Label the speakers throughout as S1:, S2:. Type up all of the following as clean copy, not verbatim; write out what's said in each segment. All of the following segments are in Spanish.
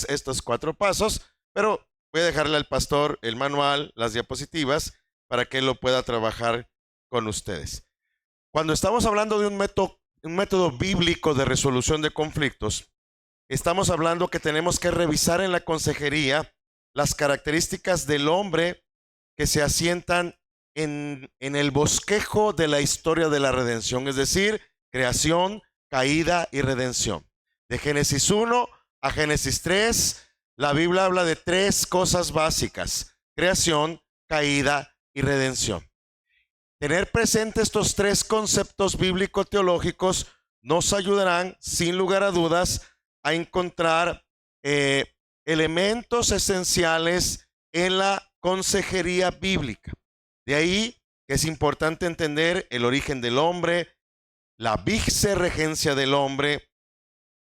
S1: estos 4 pasos, pero voy a dejarle al pastor el manual, las diapositivas, para que él lo pueda trabajar con ustedes. Cuando estamos hablando de un método bíblico de resolución de conflictos, estamos hablando que tenemos que revisar en la consejería las características del hombre que se asientan en el bosquejo de la historia de la redención, es decir, creación, caída y redención. De Génesis 1 a Génesis 3, la Biblia habla de 3 cosas básicas: creación, caída y redención. Tener presente estos 3 conceptos bíblico-teológicos nos ayudarán, sin lugar a dudas, a encontrar elementos esenciales en la consejería bíblica. De ahí que es importante entender el origen del hombre, la vicerregencia del hombre,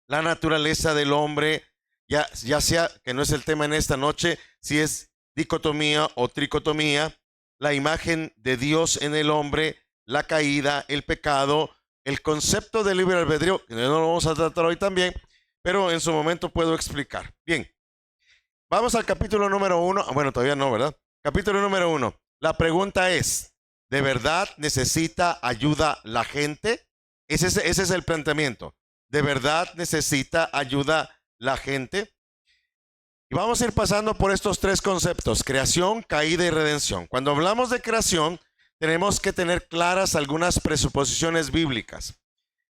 S1: la naturaleza del hombre, ya sea, que no es el tema en esta noche, si es dicotomía o tricotomía, la imagen de Dios en el hombre, la caída, el pecado, el concepto de libre albedrío, que no lo vamos a tratar hoy también, pero en su momento puedo explicar. Bien, vamos al capítulo número 1. Bueno, todavía no, ¿verdad? Capítulo número 1. La pregunta es, ¿de verdad necesita ayuda la gente? Ese es el planteamiento. ¿De verdad necesita ayuda la gente? Y vamos a ir pasando por estos 3 conceptos: creación, caída y redención. Cuando hablamos de creación, tenemos que tener claras algunas presuposiciones bíblicas.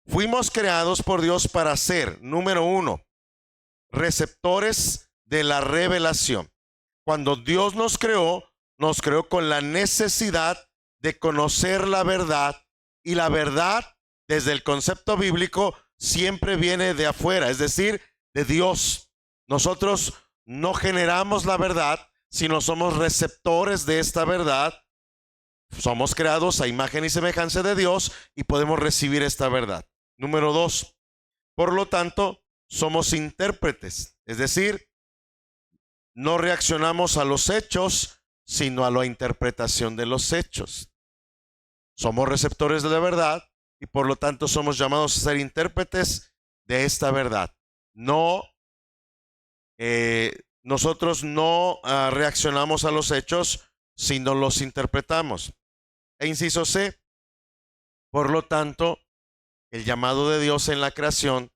S1: Fuimos creados por Dios para ser, número 1, receptores de la revelación. Cuando Dios nos creó con la necesidad de conocer la verdad, y la verdad, desde el concepto bíblico, siempre viene de afuera, es decir, de Dios. Nosotros no generamos la verdad, sino somos receptores de esta verdad. Somos creados a imagen y semejanza de Dios y podemos recibir esta verdad. Número 2, por lo tanto, somos intérpretes, es decir, no reaccionamos a los hechos, sino a la interpretación de los hechos. Somos receptores de la verdad y por lo tanto somos llamados a ser intérpretes de esta verdad. Nosotros no reaccionamos a los hechos, sino los interpretamos. E inciso C, por lo tanto, el llamado de Dios en la creación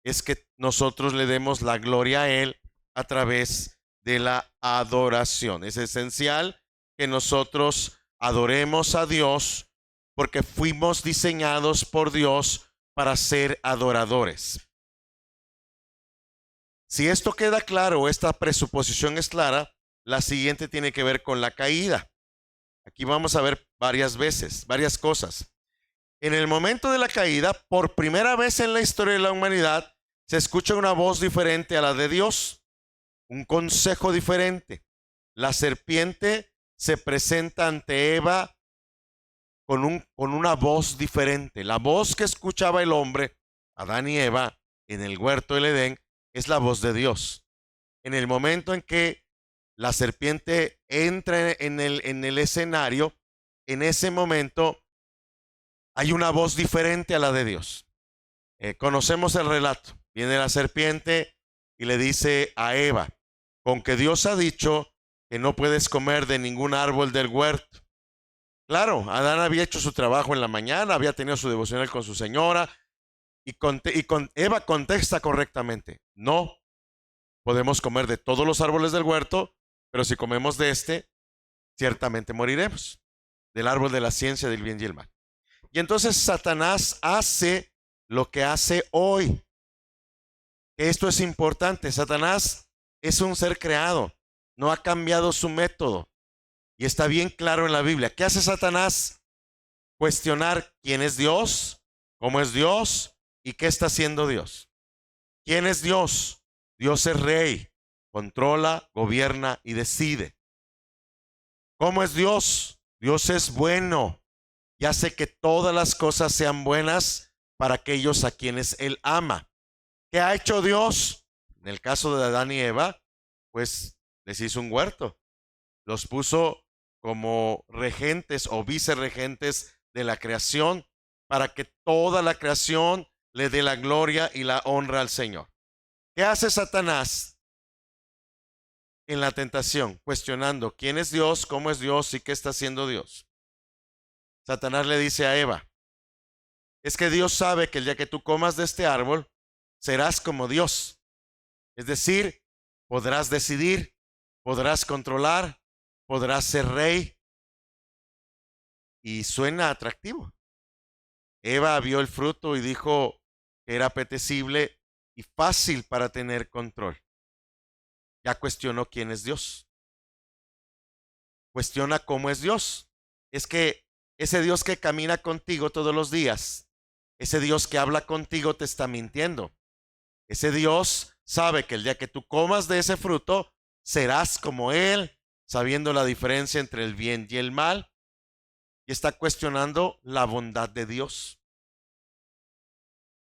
S1: es que nosotros le demos la gloria a Él a través de la adoración. Es esencial que nosotros adoremos a Dios porque fuimos diseñados por Dios para ser adoradores. Si esto queda claro, esta presuposición es clara, la siguiente tiene que ver con la caída. Aquí vamos a ver varias cosas. En el momento de la caída, por primera vez en la historia de la humanidad, se escucha una voz diferente a la de Dios, un consejo diferente. La serpiente se presenta ante Eva con una voz diferente. La voz que escuchaba el hombre, Adán y Eva, en el huerto del Edén, es la voz de Dios. En el momento en que la serpiente entra en el escenario, en ese momento hay una voz diferente a la de Dios. Conocemos el relato. Viene la serpiente y le dice a Eva: con que Dios ha dicho que no puedes comer de ningún árbol del huerto. Claro, Adán había hecho su trabajo en la mañana, había tenido su devocional con su señora, y Eva contesta correctamente: no podemos comer de todos los árboles del huerto, pero si comemos de este, ciertamente moriremos, del árbol de la ciencia del bien y el mal. Y entonces Satanás hace lo que hace hoy. Esto es importante. Satanás es un ser creado, no ha cambiado su método y está bien claro en la Biblia. ¿Qué hace Satanás? Cuestionar quién es Dios, cómo es Dios y qué está haciendo Dios. ¿Quién es Dios? Dios es rey, controla, gobierna y decide. ¿Cómo es Dios? Dios es bueno y hace que todas las cosas sean buenas para aquellos a quienes Él ama. ¿Qué ha hecho Dios? En el caso de Adán y Eva, pues les hizo un huerto. Los puso como regentes o vicerregentes de la creación para que toda la creación le dé la gloria y la honra al Señor. ¿Qué hace Satanás? en la tentación, cuestionando quién es Dios, cómo es Dios y qué está haciendo Dios. Satanás le dice a Eva, es que Dios sabe que el día que tú comas de este árbol, serás como Dios. Es decir, podrás decidir, podrás controlar, podrás ser rey. Y suena atractivo. Eva vio el fruto y dijo que era apetecible y fácil para tener control. Ya cuestionó quién es Dios. Cuestiona cómo es Dios. Es que ese Dios que camina contigo todos los días, ese Dios que habla contigo te está mintiendo. Ese Dios sabe que el día que tú comas de ese fruto, serás como Él, sabiendo la diferencia entre el bien y el mal. Y está cuestionando la bondad de Dios.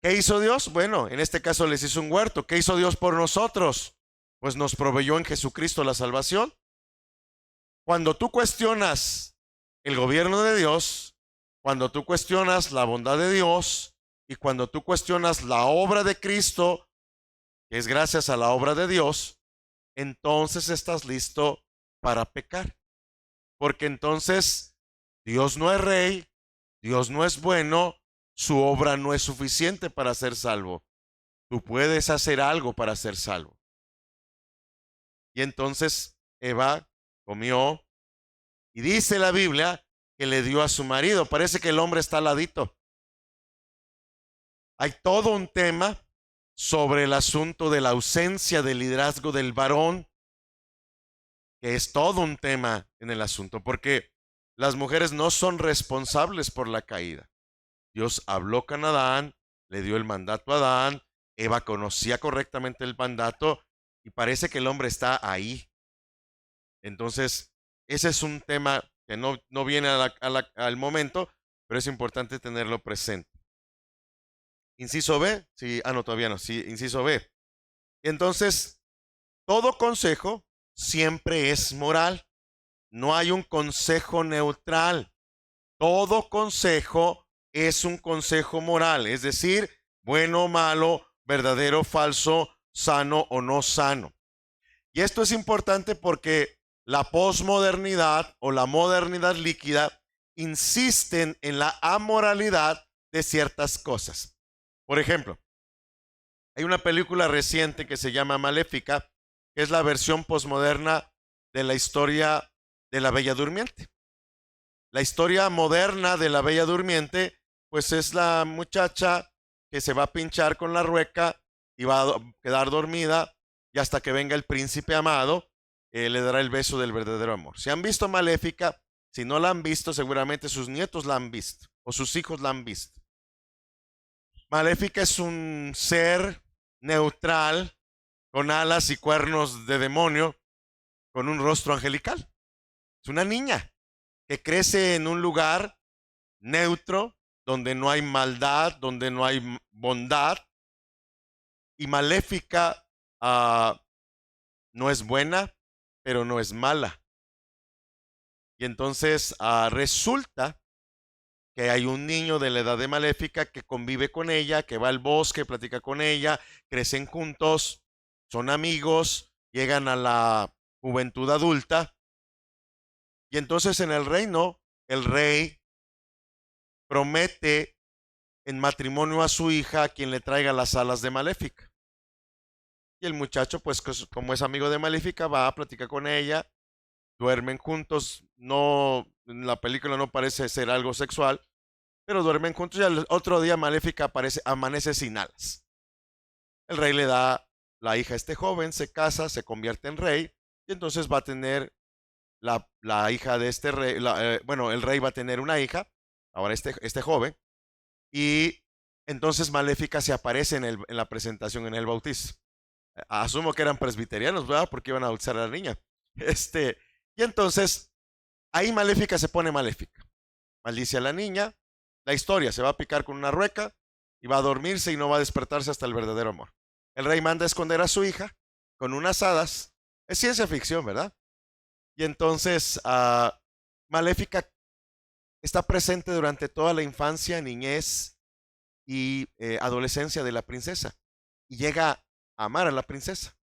S1: ¿Qué hizo Dios? Bueno, en este caso les hizo un huerto. ¿Qué hizo Dios por nosotros? Pues nos proveyó en Jesucristo la salvación. Cuando tú cuestionas el gobierno de Dios, cuando tú cuestionas la bondad de Dios y cuando tú cuestionas la obra de Cristo, que es gracias a la obra de Dios, entonces estás listo para pecar. Porque entonces Dios no es rey, Dios no es bueno, su obra no es suficiente para ser salvo. Tú puedes hacer algo para ser salvo. Y entonces Eva comió y dice la Biblia que le dio a su marido. Parece que el hombre está al ladito. Hay todo un tema sobre el asunto de la ausencia del liderazgo del varón, que es todo un tema en el asunto, porque las mujeres no son responsables por la caída. Dios habló con Adán, le dio el mandato a Adán, Eva conocía correctamente el mandato y parece que el hombre está ahí. Entonces, ese es un tema que no viene al momento, pero es importante tenerlo presente. Inciso B, sí, no, todavía no, sí, inciso B. Entonces, todo consejo siempre es moral. No hay un consejo neutral. Todo consejo es un consejo moral, es decir, bueno o malo, verdadero o falso, sano o no sano. Y esto es importante porque la posmodernidad o la modernidad líquida insisten en la amoralidad de ciertas cosas. Por ejemplo, hay una película reciente que se llama Maléfica, que es la versión posmoderna de la historia de la Bella Durmiente. La historia moderna de la Bella Durmiente, pues es la muchacha que se va a pinchar con la rueca y va a quedar dormida y hasta que venga el príncipe amado, le dará el beso del verdadero amor. Si han visto Maléfica, si no la han visto, seguramente sus nietos la han visto o sus hijos la han visto. Maléfica es un ser neutral con alas y cuernos de demonio, con un rostro angelical. Es una niña que crece en un lugar neutro, donde no hay maldad, donde no hay bondad. Y Maléfica no es buena, pero no es mala. Y entonces resulta que hay un niño de la edad de Maléfica que convive con ella, que va al bosque, platica con ella, crecen juntos, son amigos, llegan a la juventud adulta. Y entonces en el reino, el rey promete en matrimonio a su hija a quien le traiga las alas de Maléfica. Y el muchacho, pues como es amigo de Maléfica, va a platicar con ella, duermen juntos, no, en la película no parece ser algo sexual, pero duermen juntos y al otro día Maléfica amanece sin alas. El rey le da la hija a este joven, se casa, se convierte en rey y entonces va a tener la hija de este rey, bueno, el rey va a tener una hija, ahora este joven, y entonces Maléfica se aparece en la presentación, en el bautizo. Asumo que eran presbiterianos, ¿verdad? Porque iban a bautizar a la niña. Y entonces ahí Maléfica se pone maléfica. Maldice a la niña, la historia, se va a picar con una rueca y va a dormirse y no va a despertarse hasta el verdadero amor. El rey manda a esconder a su hija con unas hadas. Es ciencia ficción, ¿verdad? Y entonces Maléfica está presente durante toda la infancia, niñez y adolescencia de la princesa. Y llega a amar a la princesa.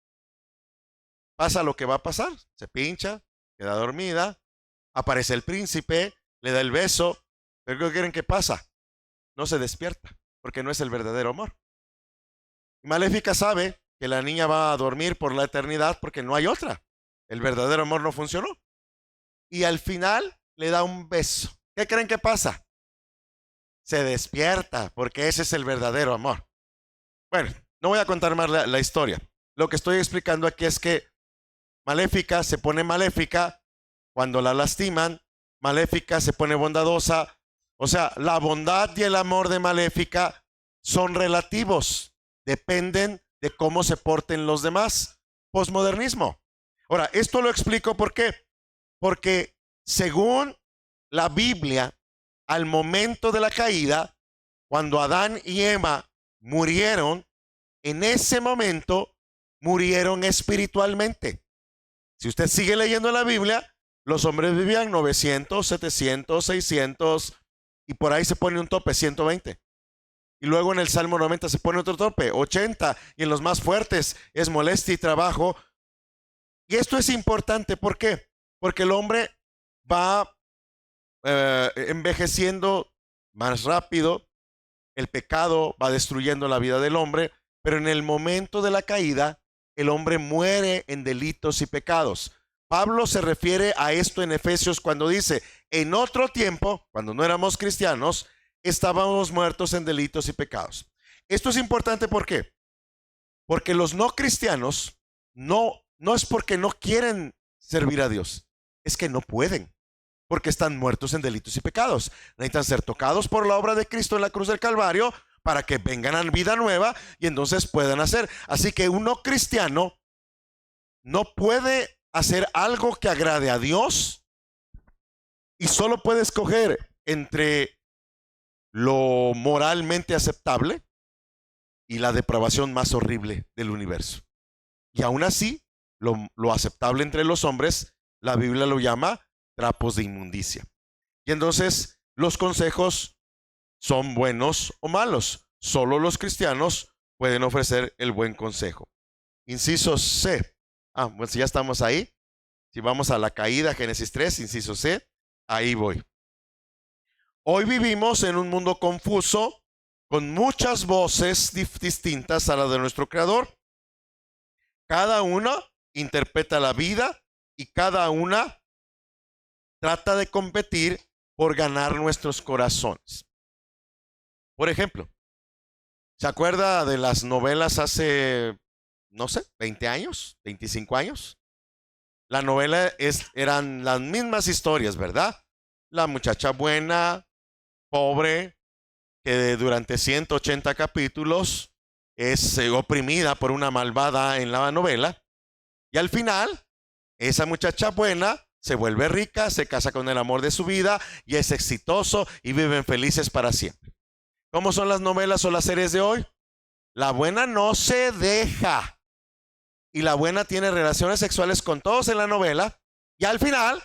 S1: pasa lo que va a pasar. Se pincha, queda dormida, aparece el príncipe, le da el beso, pero ¿qué quieren que pasa? No se despierta, porque no es el verdadero amor. Maléfica sabe que la niña va a dormir por la eternidad porque no hay otra. El verdadero amor no funcionó. Y al final le da un beso. ¿Qué creen que pasa? Se despierta, porque ese es el verdadero amor. Bueno, no voy a contar más la historia. Lo que estoy explicando aquí es que Maléfica se pone maléfica cuando la lastiman. Maléfica se pone bondadosa. O sea, la bondad y el amor de Maléfica son relativos. Dependen de cómo se porten los demás. Posmodernismo. Ahora, esto lo explico ¿por qué? Porque según la Biblia, al momento de la caída, cuando Adán y Eva murieron, en ese momento murieron espiritualmente. Si usted sigue leyendo la Biblia, los hombres vivían 900, 700, 600 y por ahí se pone un tope, 120. Y luego en el Salmo 90 se pone otro tope, 80, y en los más fuertes es molestia y trabajo. Y esto es importante, ¿por qué? Porque el hombre va envejeciendo más rápido, el pecado va destruyendo la vida del hombre, pero en el momento de la caída, el hombre muere en delitos y pecados. Pablo se refiere a esto en Efesios cuando dice, en otro tiempo, cuando no éramos cristianos, estábamos muertos en delitos y pecados. Esto es importante, ¿por qué? Porque los no cristianos no es porque no quieren servir a Dios, es que no pueden, porque están muertos en delitos y pecados. Necesitan ser tocados por la obra de Cristo en la cruz del Calvario para que vengan a vida nueva y entonces puedan hacer. Así que un no cristiano no puede hacer algo que agrade a Dios y solo puede escoger entre lo moralmente aceptable y la depravación más horrible del universo. Y aún así, lo aceptable entre los hombres, la Biblia lo llama trapos de inmundicia. Y entonces los consejos son buenos o malos. Solo los cristianos pueden ofrecer el buen consejo. Inciso C. Pues si ya estamos ahí, si vamos a la caída, Génesis 3, inciso C, ahí voy. Hoy vivimos en un mundo confuso, con muchas voces distintas a la de nuestro Creador. Cada una interpreta la vida y cada una trata de competir por ganar nuestros corazones. Por ejemplo, ¿se acuerda de las novelas hace, no sé, 20 años, 25 años? La novela eran las mismas historias, ¿verdad? La muchacha buena, pobre, que durante 180 capítulos es oprimida por una malvada en la novela. Y al final, esa muchacha buena se vuelve rica, se casa con el amor de su vida y es exitoso y viven felices para siempre. ¿Cómo son las novelas o las series de hoy? La buena no se deja. Y la buena tiene relaciones sexuales con todos en la novela y al final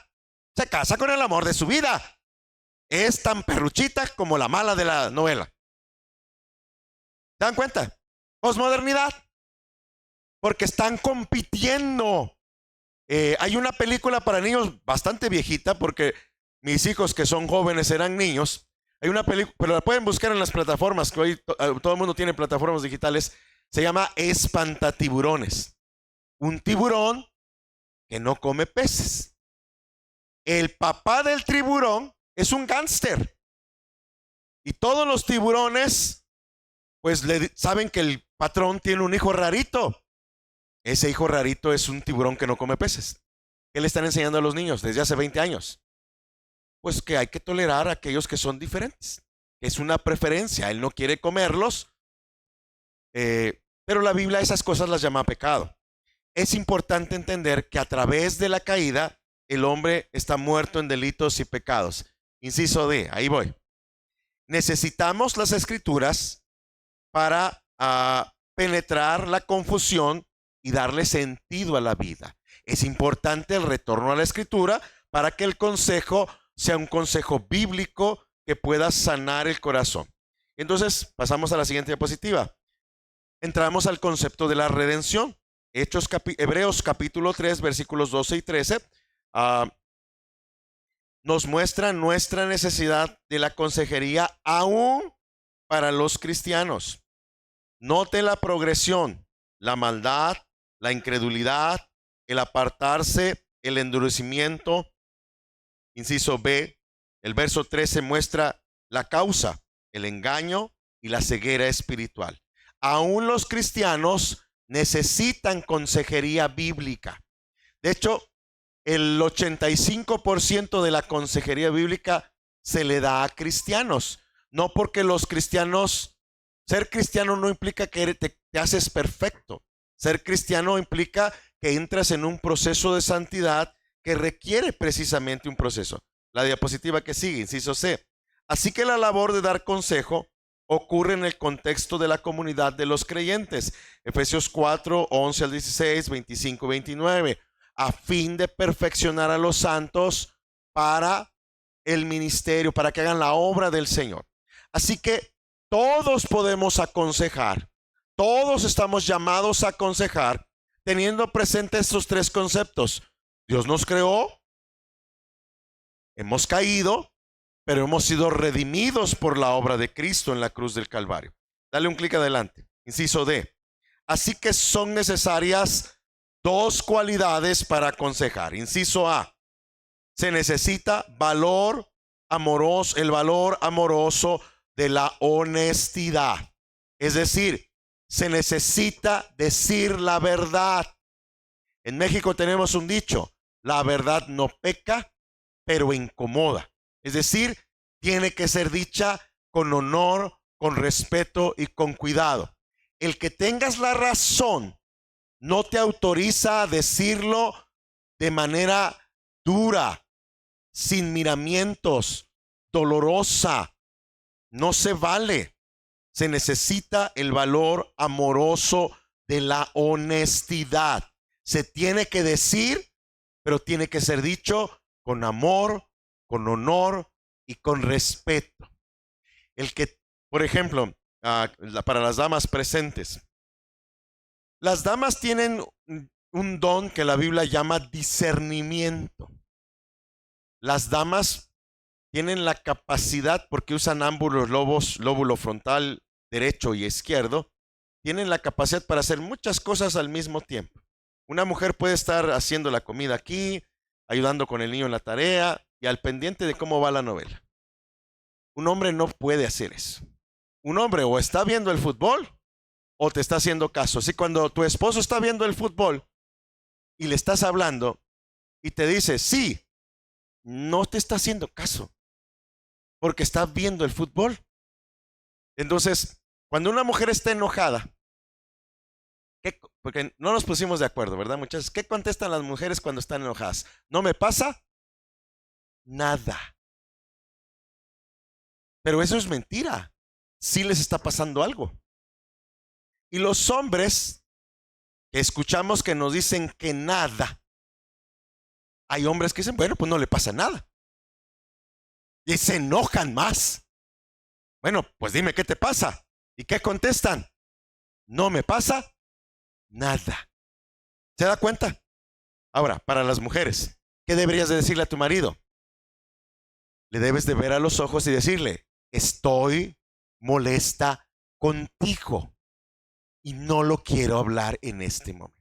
S1: se casa con el amor de su vida. Es tan perruchita como la mala de la novela. ¿Se dan cuenta? Posmodernidad. Porque están compitiendo. Hay una película para niños bastante viejita porque mis hijos que son jóvenes eran niños. Hay una película, pero la pueden buscar en las plataformas, que hoy todo el mundo tiene plataformas digitales. Se llama Espantatiburones. Un tiburón que no come peces. El papá del tiburón es un gángster. Y todos los tiburones, pues saben que el patrón tiene un hijo rarito. Ese hijo rarito es un tiburón que no come peces. ¿Qué le están enseñando a los niños desde hace 20 años? Pues que hay que tolerar a aquellos que son diferentes. Es una preferencia. Él no quiere comerlos. Pero la Biblia esas cosas las llama pecado. Es importante entender que a través de la caída, el hombre está muerto en delitos y pecados. Inciso D, ahí voy. Necesitamos las escrituras para penetrar la confusión y darle sentido a la vida. Es importante el retorno a la escritura para que el consejo sea un consejo bíblico que pueda sanar el corazón. Entonces, pasamos a la siguiente diapositiva. Entramos al concepto de la redención. Hebreos capítulo 3, versículos 12 y 13, nos muestra nuestra necesidad de la consejería aún para los cristianos. Note la progresión: la maldad, la incredulidad, el apartarse, el endurecimiento. Inciso B, el verso 13 muestra la causa: el engaño y la ceguera espiritual. Aún los cristianos necesitan consejería bíblica. De hecho, el 85% de la consejería bíblica se le da a cristianos. No porque los cristianos, ser cristiano no implica que te haces perfecto. Ser cristiano implica que entras en un proceso de santidad que requiere precisamente un proceso. La diapositiva que sigue, inciso C. Así que la labor de dar consejo ocurre en el contexto de la comunidad de los creyentes. Efesios 4, 11 al 16, 25, 29. A fin de perfeccionar a los santos para el ministerio, para que hagan la obra del Señor. Así que todos podemos aconsejar, todos estamos llamados a aconsejar, teniendo presente estos tres conceptos. Dios nos creó, hemos caído, pero hemos sido redimidos por la obra de Cristo en la cruz del Calvario. Dale un clic adelante. Inciso D. Así que son necesarias dos cualidades para aconsejar. Inciso A. Se necesita valor amoroso, el valor amoroso de la honestidad. Es decir, se necesita decir la verdad. En México tenemos un dicho: la verdad no peca, pero incomoda. Es decir, tiene que ser dicha con honor, con respeto y con cuidado. El que tengas la razón no te autoriza a decirlo de manera dura, sin miramientos, dolorosa. No se vale. Se necesita el valor amoroso de la honestidad. Se tiene que decir, pero tiene que ser dicho con amor, con honor y con respeto. El que, por ejemplo, para las damas presentes, las damas tienen un don que la Biblia llama discernimiento. Las damas tienen la capacidad, porque usan ambos los lóbulo frontal derecho y izquierdo, tienen la capacidad para hacer muchas cosas al mismo tiempo. Una mujer puede estar haciendo la comida aquí, ayudando con el niño en la tarea y al pendiente de cómo va la novela. Un hombre no puede hacer eso. Un hombre o está viendo el fútbol o te está haciendo caso. Así cuando tu esposo está viendo el fútbol y le estás hablando y te dice sí, no te está haciendo caso porque está viendo el fútbol. Entonces, cuando una mujer está enojada, porque no nos pusimos de acuerdo, ¿verdad, muchachos? ¿Qué contestan las mujeres cuando están enojadas? ¿No me pasa nada? Pero eso es mentira. Sí les está pasando algo. Y los hombres que escuchamos que nos dicen que nada, hay hombres que dicen, bueno, pues no le pasa nada. Y se enojan más. Bueno, pues dime qué te pasa. ¿Y qué contestan? No me pasa nada. ¿Se da cuenta? Ahora, para las mujeres, ¿qué deberías de decirle a tu marido? Le debes de ver a los ojos y decirle, estoy molesta contigo y no lo quiero hablar en este momento.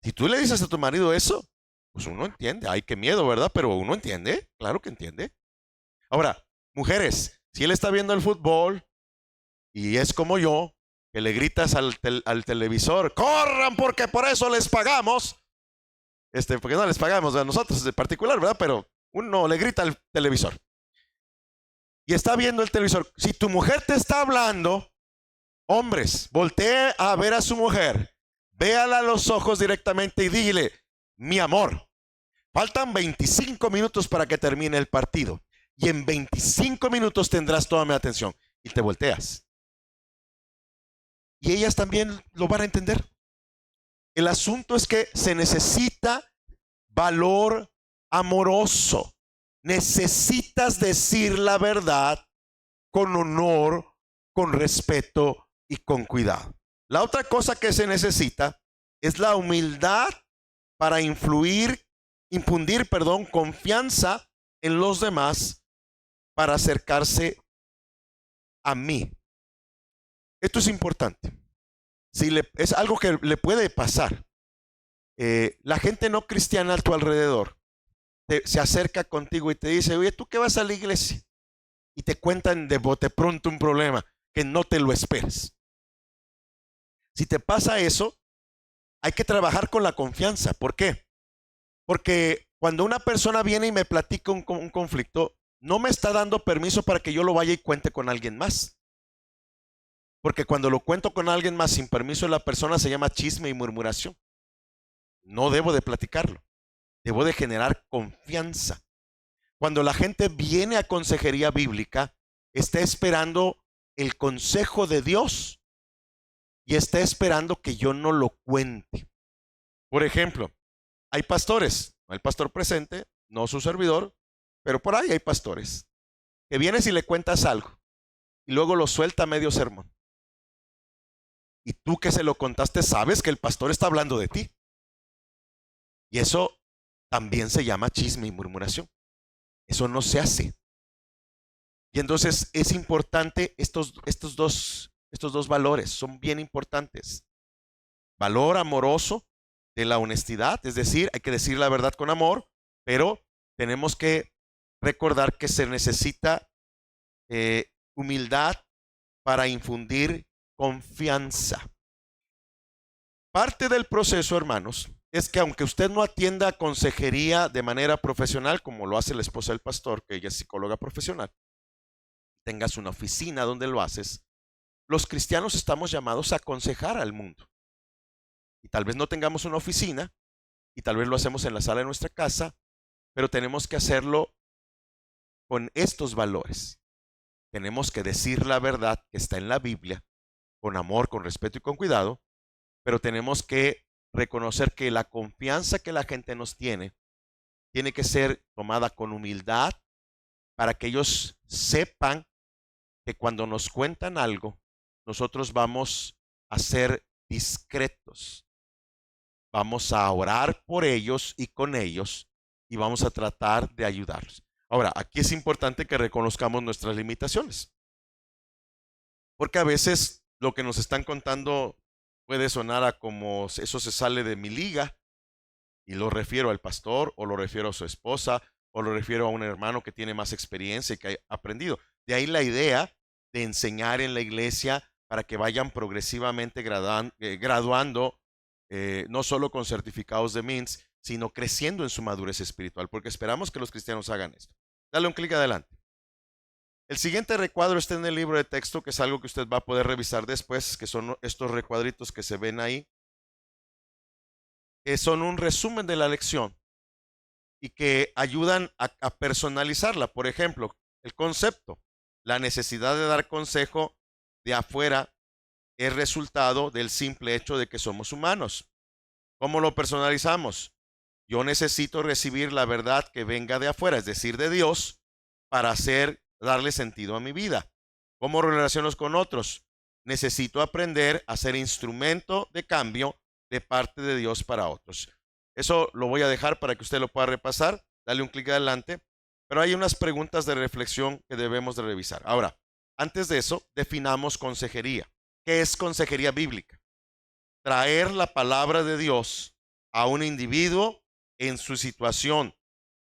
S1: Si tú le dices a tu marido eso, pues uno entiende. Ay, qué miedo, ¿verdad? Pero uno entiende, claro que entiende. Ahora, mujeres, si él está viendo el fútbol y es como yo, que le gritas al televisor, corran porque por eso les pagamos. Porque no les pagamos a nosotros en particular, ¿verdad? Pero uno le grita al televisor. Y está viendo el televisor. Si tu mujer te está hablando, hombres, voltee a ver a su mujer, véala a los ojos directamente y dile, mi amor, faltan 25 minutos para que termine el partido. Y en 25 minutos tendrás toda mi atención. Y te volteas. Y ellas también lo van a entender. El asunto es que se necesita valor amoroso. Necesitas decir la verdad con honor, con respeto y con cuidado. La otra cosa que se necesita Es la humildad para infundir, confianza en los demás para acercarse a mí. Esto es importante. Es algo que le puede pasar. La gente no cristiana a tu alrededor se acerca contigo y te dice, oye, ¿tú qué vas a la iglesia? Y te cuentan de bote pronto un problema que no te lo esperes. Si te pasa eso, hay que trabajar con la confianza. ¿Por qué? Porque cuando una persona viene y me platica un conflicto, no me está dando permiso para que yo lo vaya y cuente con alguien más. Porque cuando lo cuento con alguien más sin permiso de la persona se llama chisme y murmuración. No debo de platicarlo. Debo de generar confianza. Cuando la gente viene a consejería bíblica, está esperando el consejo de Dios y está esperando que yo no lo cuente. Por ejemplo, hay pastores, no el pastor presente, no su servidor, pero por ahí hay pastores que vienes y le cuentas algo y luego lo suelta a medio sermón. Y tú que se lo contaste sabes que el pastor está hablando de ti. Y eso también se llama chisme y murmuración. Eso no se hace. Y entonces es importante estos dos valores, son bien importantes. Valor amoroso de la honestidad, es decir, hay que decir la verdad con amor, pero tenemos que recordar que se necesita humildad para infundir confianza. Parte del proceso, hermanos, es que aunque usted no atienda consejería de manera profesional, como lo hace la esposa del pastor, que ella es psicóloga profesional, tengas una oficina donde lo haces, los cristianos estamos llamados a aconsejar al mundo. Y tal vez no tengamos una oficina, y tal vez lo hacemos en la sala de nuestra casa, pero tenemos que hacerlo con estos valores. Tenemos que decir la verdad que está en la Biblia, con amor, con respeto y con cuidado, pero tenemos que reconocer que la confianza que la gente nos tiene que ser tomada con humildad para que ellos sepan que cuando nos cuentan algo, nosotros vamos a ser discretos. Vamos a orar por ellos y con ellos y vamos a tratar de ayudarlos. Ahora, aquí es importante que reconozcamos nuestras limitaciones, porque a veces lo que nos están contando puede sonar a como eso se sale de mi liga y lo refiero al pastor o lo refiero a su esposa o lo refiero a un hermano que tiene más experiencia y que ha aprendido. De ahí la idea de enseñar en la iglesia para que vayan progresivamente graduando, no solo con certificados de MINS, sino creciendo en su madurez espiritual, porque esperamos que los cristianos hagan esto. Dale un clic adelante. El siguiente recuadro está en el libro de texto, que es algo que usted va a poder revisar después, que son estos recuadritos que se ven ahí, que son un resumen de la lección y que ayudan a personalizarla. Por ejemplo, el concepto, la necesidad de dar consejo de afuera es resultado del simple hecho de que somos humanos. ¿Cómo lo personalizamos? Yo necesito recibir la verdad que venga de afuera, es decir, de Dios, para darle sentido a mi vida. ¿Cómo relacionos con otros? Necesito aprender a ser instrumento de cambio de parte de Dios para otros. Eso lo voy a dejar para que usted lo pueda repasar. Dale un clic adelante. Pero hay unas preguntas de reflexión que debemos de revisar. Ahora, antes de eso, definamos consejería. ¿Qué es consejería bíblica? Traer la palabra de Dios a un individuo en su situación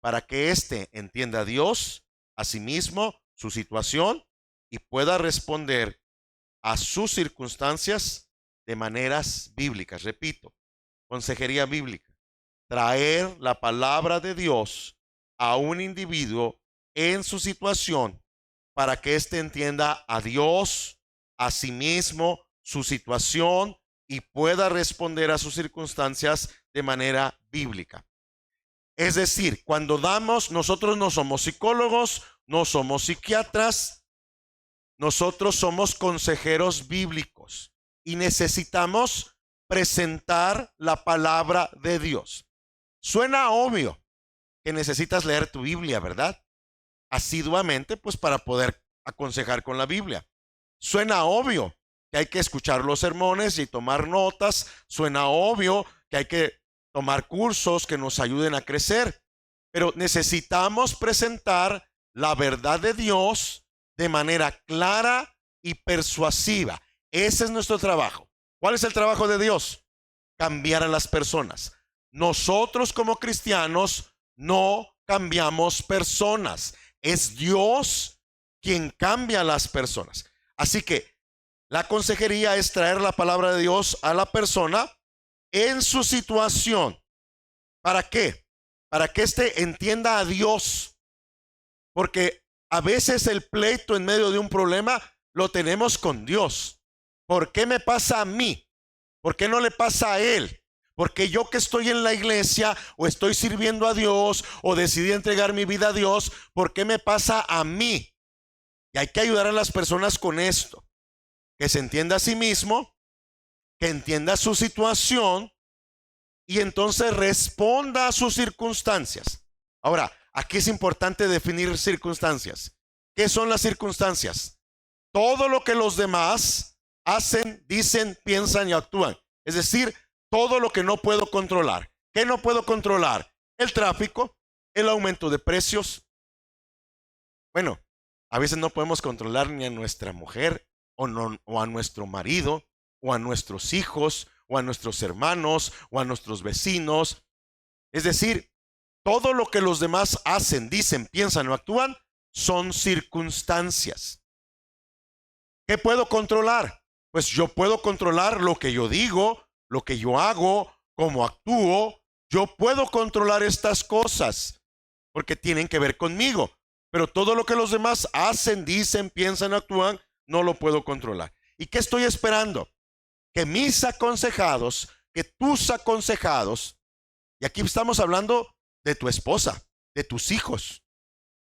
S1: para que éste entienda a Dios, a sí mismo, su situación y pueda responder a sus circunstancias de maneras bíblicas. Repito, consejería bíblica. Traer la palabra de Dios a un individuo en su situación para que éste entienda a Dios, a sí mismo, su situación y pueda responder a sus circunstancias de manera bíblica. Es decir, cuando nosotros no somos psicólogos, no somos psiquiatras, nosotros somos consejeros bíblicos y necesitamos presentar la palabra de Dios. Suena obvio que necesitas leer tu Biblia, ¿verdad? Asiduamente, pues para poder aconsejar con la Biblia. Suena obvio que hay que escuchar los sermones y tomar notas, suena obvio que hay que tomar cursos que nos ayuden a crecer, pero necesitamos presentar la verdad de Dios de manera clara y persuasiva. Ese es nuestro trabajo. ¿Cuál es el trabajo de Dios? Cambiar a las personas. Nosotros como cristianos no cambiamos personas. Es Dios quien cambia a las personas. Así que la consejería es traer la palabra de Dios a la persona en su situación. ¿Para qué? Para que éste entienda a Dios. Porque a veces el pleito en medio de un problema lo tenemos con Dios. ¿Por qué me pasa a mí? ¿Por qué no le pasa a él? Porque yo que estoy en la iglesia o estoy sirviendo a Dios o decidí entregar mi vida a Dios, ¿por qué me pasa a mí? Y hay que ayudar a las personas con esto. Que se entienda a sí mismo, que entienda su situación y entonces responda a sus circunstancias. Ahora, aquí es importante definir circunstancias. ¿Qué son las circunstancias? Todo lo que los demás hacen, dicen, piensan y actúan. Es decir, todo lo que no puedo controlar. ¿Qué no puedo controlar? El tráfico, el aumento de precios. Bueno, a veces no podemos controlar ni a nuestra mujer o a nuestro marido o a nuestros hijos o a nuestros hermanos o a nuestros vecinos. Es decir, todo lo que los demás hacen, dicen, piensan o actúan son circunstancias. ¿Qué puedo controlar? Pues yo puedo controlar lo que yo digo, lo que yo hago, cómo actúo. Yo puedo controlar estas cosas porque tienen que ver conmigo. Pero todo lo que los demás hacen, dicen, piensan, actúan, no lo puedo controlar. ¿Y qué estoy esperando? Que mis aconsejados, que tus aconsejados, y aquí estamos hablando de tu esposa, de tus hijos,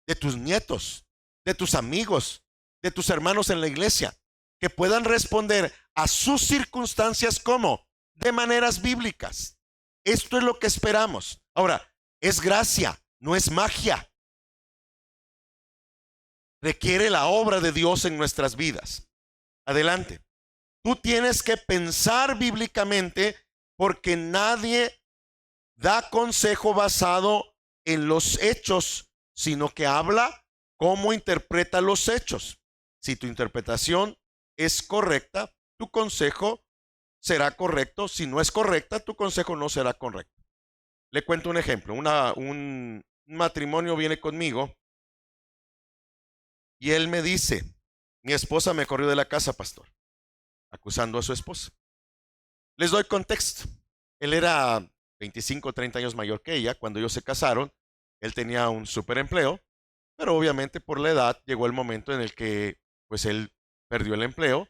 S1: de tus nietos, de tus amigos, de tus hermanos en la iglesia, que puedan responder a sus circunstancias como de maneras bíblicas. Esto es lo que esperamos. Ahora, es gracia, no es magia. Requiere la obra de Dios en nuestras vidas. Adelante. Tú tienes que pensar bíblicamente porque nadie da consejo basado en los hechos, sino que habla cómo interpreta los hechos. Si tu interpretación es correcta, tu consejo será correcto. Si no es correcta, tu consejo no será correcto. Le cuento un ejemplo. Un matrimonio viene conmigo y él me dice: mi esposa me corrió de la casa, pastor, acusando a su esposa. Les doy contexto. Él era 25 o 30 años mayor que ella. Cuando ellos se casaron, él tenía un super empleo, pero obviamente por la edad llegó el momento en el que pues él perdió el empleo,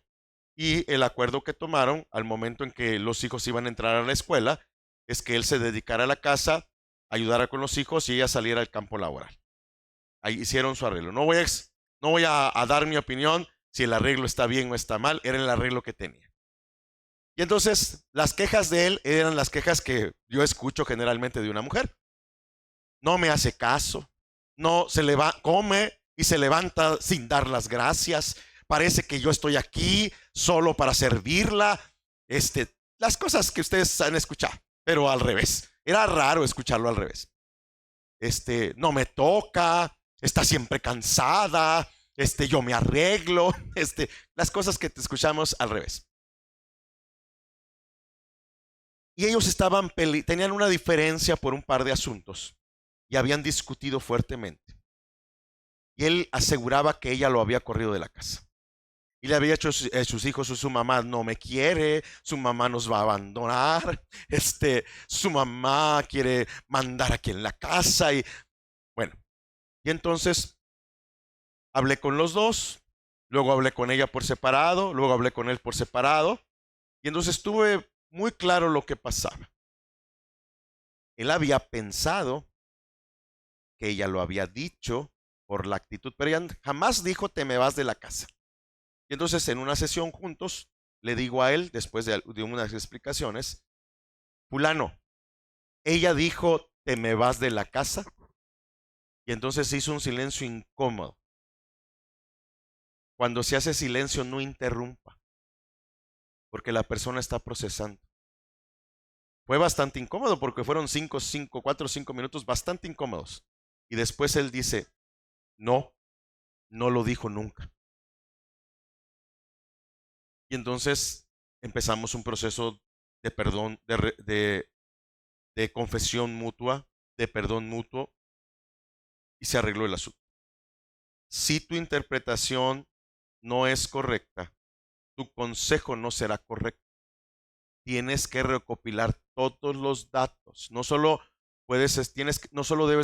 S1: y el acuerdo que tomaron al momento en que los hijos iban a entrar a la escuela es que él se dedicara a la casa, ayudara con los hijos y ella saliera al campo laboral. Ahí hicieron su arreglo. No voy a dar mi opinión si el arreglo está bien o está mal. Era el arreglo que tenía. Y entonces las quejas de él eran las quejas que yo escucho generalmente de una mujer. No me hace caso, no se come y se levanta sin dar las gracias. Parece que yo estoy aquí solo para servirla. Las cosas que ustedes han escuchado, pero al revés. Era raro escucharlo al revés. No me toca, está siempre cansada, yo me arreglo, las cosas que te escuchamos al revés. Y ellos tenían una diferencia por un par de asuntos y habían discutido fuertemente. Y él aseguraba que ella lo había corrido de la casa. Y le había hecho a sus hijos: su mamá no me quiere, su mamá nos va a abandonar, su mamá quiere mandar aquí en la casa. Y bueno, y entonces hablé con los dos, luego hablé con ella por separado, luego hablé con él por separado. Y entonces estuve muy claro lo que pasaba. Él había pensado que ella lo había dicho por la actitud, pero ella jamás dijo: te me vas de la casa. Y entonces en una sesión juntos le digo a él, después de unas explicaciones: fulano, ella dijo: te me vas de la casa. Y entonces se hizo un silencio incómodo. Cuando se hace silencio, no interrumpa. porque la persona está procesando. Fue bastante incómodo porque fueron 4 o 5 minutos bastante incómodos. Y después él dice, no lo dijo nunca. Y entonces empezamos un proceso de perdón, de confesión mutua, de perdón mutuo, y se arregló el asunto. Si tu interpretación no es correcta, tu consejo no será correcto. Tienes que recopilar todos los datos. No solo debes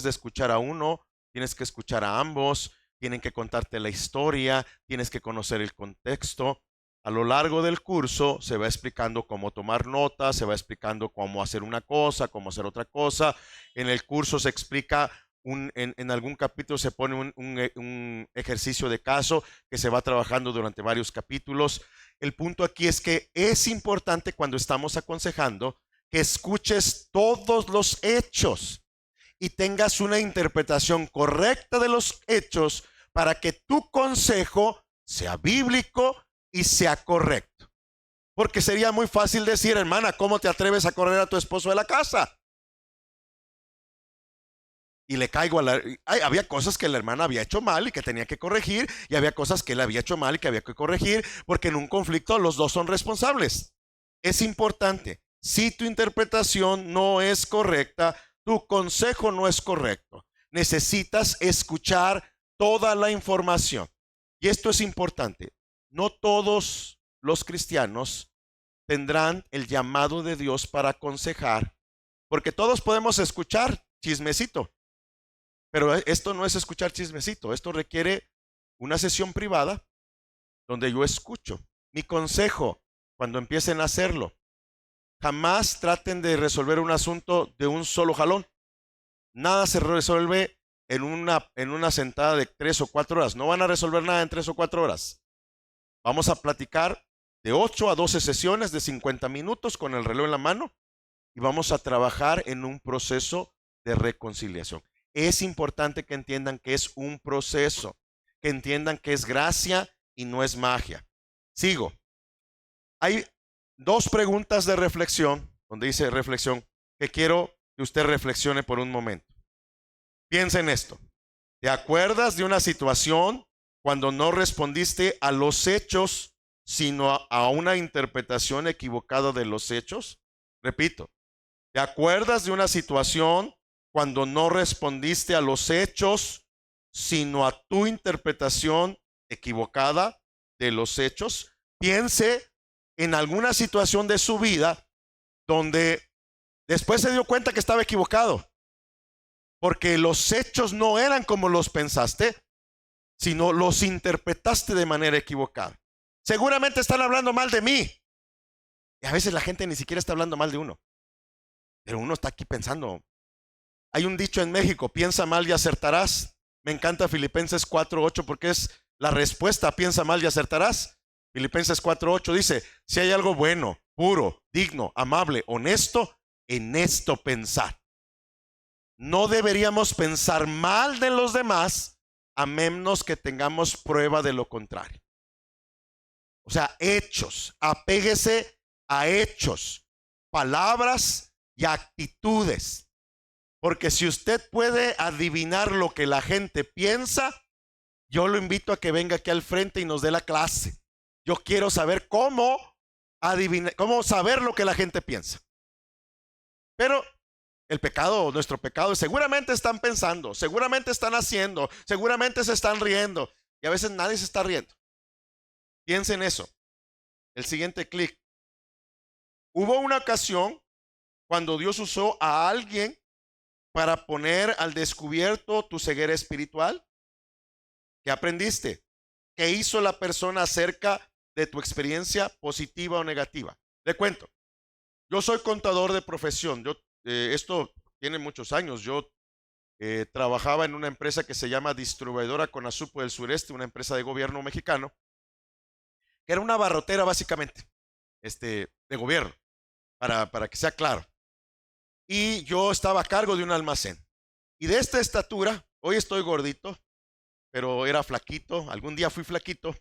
S1: de escuchar a uno, tienes que escuchar a ambos, tienen que contarte la historia, tienes que conocer el contexto. A lo largo del curso se va explicando cómo tomar notas, se va explicando cómo hacer una cosa, cómo hacer otra cosa. En el curso se explica, en algún capítulo se pone un ejercicio de caso que se va trabajando durante varios capítulos. El punto aquí es que es importante cuando estamos aconsejando que escuches todos los hechos y tengas una interpretación correcta de los hechos para que tu consejo sea bíblico y sea correcto. Porque sería muy fácil decir, hermana, ¿cómo te atreves a correr a tu esposo de la casa? Y le caigo había cosas que la hermana había hecho mal y que tenía que corregir, y había cosas que él había hecho mal y que había que corregir, porque en un conflicto los dos son responsables. Es importante, si tu interpretación no es correcta, tu consejo no es correcto. Necesitas escuchar toda la información. Y esto es importante. No todos los cristianos tendrán el llamado de Dios para aconsejar, porque todos podemos escuchar chismecito. Pero esto no es escuchar chismecito, esto requiere una sesión privada donde yo escucho. Mi consejo, cuando empiecen a hacerlo, jamás traten de resolver un asunto de un solo jalón. Nada se resuelve en una sentada de 3 o 4 horas. No van a resolver nada en 3 o 4 horas. Vamos a platicar de 8 a 12 sesiones de 50 minutos con el reloj en la mano y vamos a trabajar en un proceso de reconciliación. Es importante que entiendan que es un proceso, que entiendan que es gracia y no es magia. Sigo. Hay 2 preguntas de reflexión, donde dice reflexión, que quiero que usted reflexione por un momento. Piensa en esto. ¿Te acuerdas de una situación cuando no respondiste a los hechos, sino a una interpretación equivocada de los hechos? Repito. ¿Te acuerdas de una situación cuando no respondiste a los hechos, sino a tu interpretación equivocada de los hechos? Piense en alguna situación de su vida donde después se dio cuenta que estaba equivocado, porque los hechos no eran como los pensaste, sino los interpretaste de manera equivocada. Seguramente están hablando mal de mí, y a veces la gente ni siquiera está hablando mal de uno, pero uno está aquí pensando. Hay un dicho en México, piensa mal y acertarás. Me encanta Filipenses 4:8 porque es la respuesta a piensa mal y acertarás. Filipenses 4:8 dice, si hay algo bueno, puro, digno, amable, honesto, en esto pensad. No deberíamos pensar mal de los demás a menos que tengamos prueba de lo contrario. O sea, hechos. Apéguese a hechos, palabras y actitudes. Porque si usted puede adivinar lo que la gente piensa, yo lo invito a que venga aquí al frente y nos dé la clase. Yo quiero saber cómo saber lo que la gente piensa. Pero nuestro pecado, seguramente están pensando, seguramente están haciendo, seguramente se están riendo. Y a veces nadie se está riendo. Piensa en eso. El siguiente clic. Hubo una ocasión cuando Dios usó a alguien para poner al descubierto tu ceguera espiritual. ¿Qué aprendiste? ¿Qué hizo la persona acerca de tu experiencia positiva o negativa? Le cuento. Yo soy contador de profesión. Esto tiene muchos años. Yo trabajaba en una empresa que se llama Distribuidora Conasupo del Sureste, una empresa de gobierno mexicano, que era una barrotera básicamente, de gobierno, para que sea claro. Y yo estaba a cargo de un almacén. Y de esta estatura, hoy estoy gordito, pero era flaquito, algún día fui flaquito.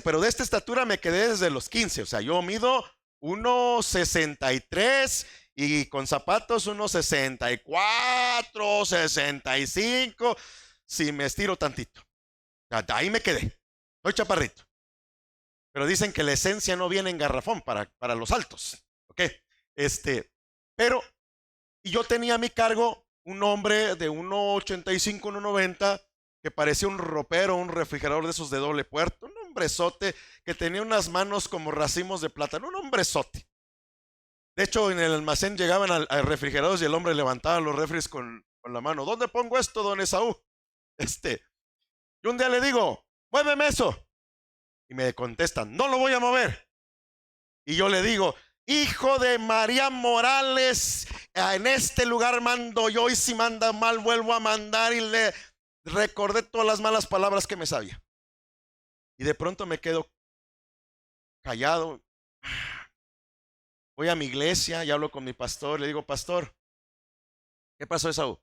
S1: pero de esta estatura me quedé desde los 15. O sea, yo mido 1,63 y con zapatos 1,64, 65, si me estiro tantito. Ahí me quedé. Soy chaparrito. Pero dicen que la esencia no viene en garrafón para los altos. ¿Ok? Pero, y yo tenía a mi cargo un hombre de 1,85, 1,90, que parecía un ropero, un refrigerador de esos de doble puerto, un hombrezote que tenía unas manos como racimos de plátano, un hombrezote. De hecho, en el almacén llegaban al refrigerador y el hombre levantaba los refres con la mano. ¿Dónde pongo esto, don Esaú? Y un día le digo, muéveme eso. Y me contestan, no lo voy a mover. Y yo le digo, hijo de María Morales, en este lugar mando yo, y si manda mal vuelvo a mandar. Y le recordé todas las malas palabras que me sabía. Y de pronto me quedo callado. Voy a mi iglesia y hablo con mi pastor. Le digo, pastor, ¿qué pasó, Esaú?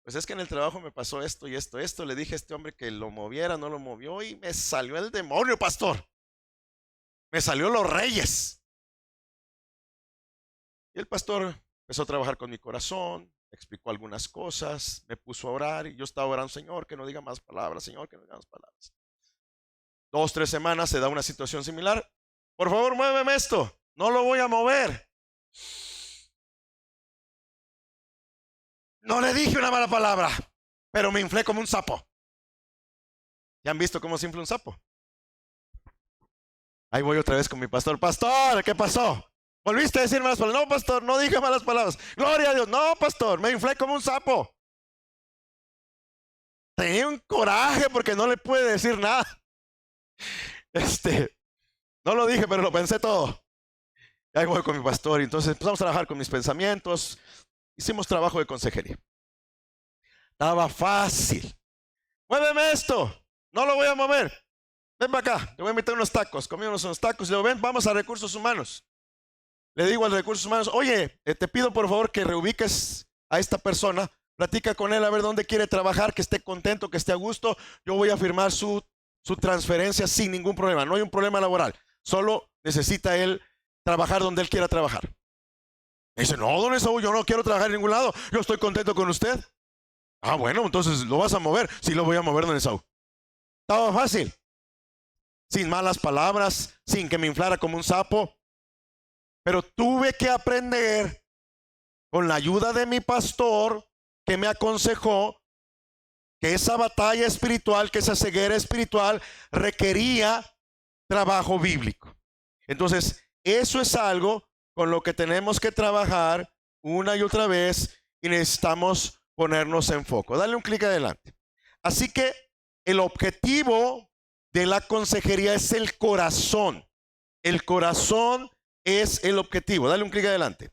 S1: Pues es que en el trabajo me pasó esto y esto. Le dije a este hombre que lo moviera, no lo movió y me salió el demonio, pastor. Me salió los reyes. Y el pastor empezó a trabajar con mi corazón, explicó algunas cosas, me puso a orar y yo estaba orando, Señor, que no diga más palabras, Señor, que no diga más palabras. 2, 3 semanas se da una situación similar. Por favor, muéveme esto. No lo voy a mover. No le dije una mala palabra, pero me inflé como un sapo. ¿Ya han visto cómo se infla un sapo? Ahí voy otra vez con mi pastor. Pastor, ¿qué pasó? ¿Volviste a decir malas palabras? No, pastor, no dije malas palabras. Gloria a Dios. No, pastor, me inflé como un sapo. Tenía un coraje porque no le pude decir nada. No lo dije, pero lo pensé todo. Y ahí voy con mi pastor y entonces empezamos a trabajar con mis pensamientos. Hicimos trabajo de consejería. Estaba fácil. Muéveme esto. No lo voy a mover. Ven para acá. Te voy a meter unos tacos. Comimos unos tacos. Le digo, ven, vamos a recursos humanos. Le digo a los recursos humanos, oye, te pido por favor que reubiques a esta persona. Platica con él a ver dónde quiere trabajar, que esté contento, que esté a gusto. Yo voy a firmar su transferencia sin ningún problema. No hay un problema laboral. Solo necesita él trabajar donde él quiera trabajar. Me dice, no, don Esaú, yo no quiero trabajar en ningún lado. Yo estoy contento con usted. Ah, bueno, entonces lo vas a mover. Sí, lo voy a mover, don Esaú. Estaba fácil. Sin malas palabras, sin que me inflara como un sapo. Pero tuve que aprender, con la ayuda de mi pastor, que me aconsejó que esa batalla espiritual, que esa ceguera espiritual requería trabajo bíblico. Entonces, eso es algo con lo que tenemos que trabajar una y otra vez y necesitamos ponernos en foco. Dale un clic adelante. Así que el objetivo de la consejería es el corazón. El corazón es el objetivo. Dale un clic adelante.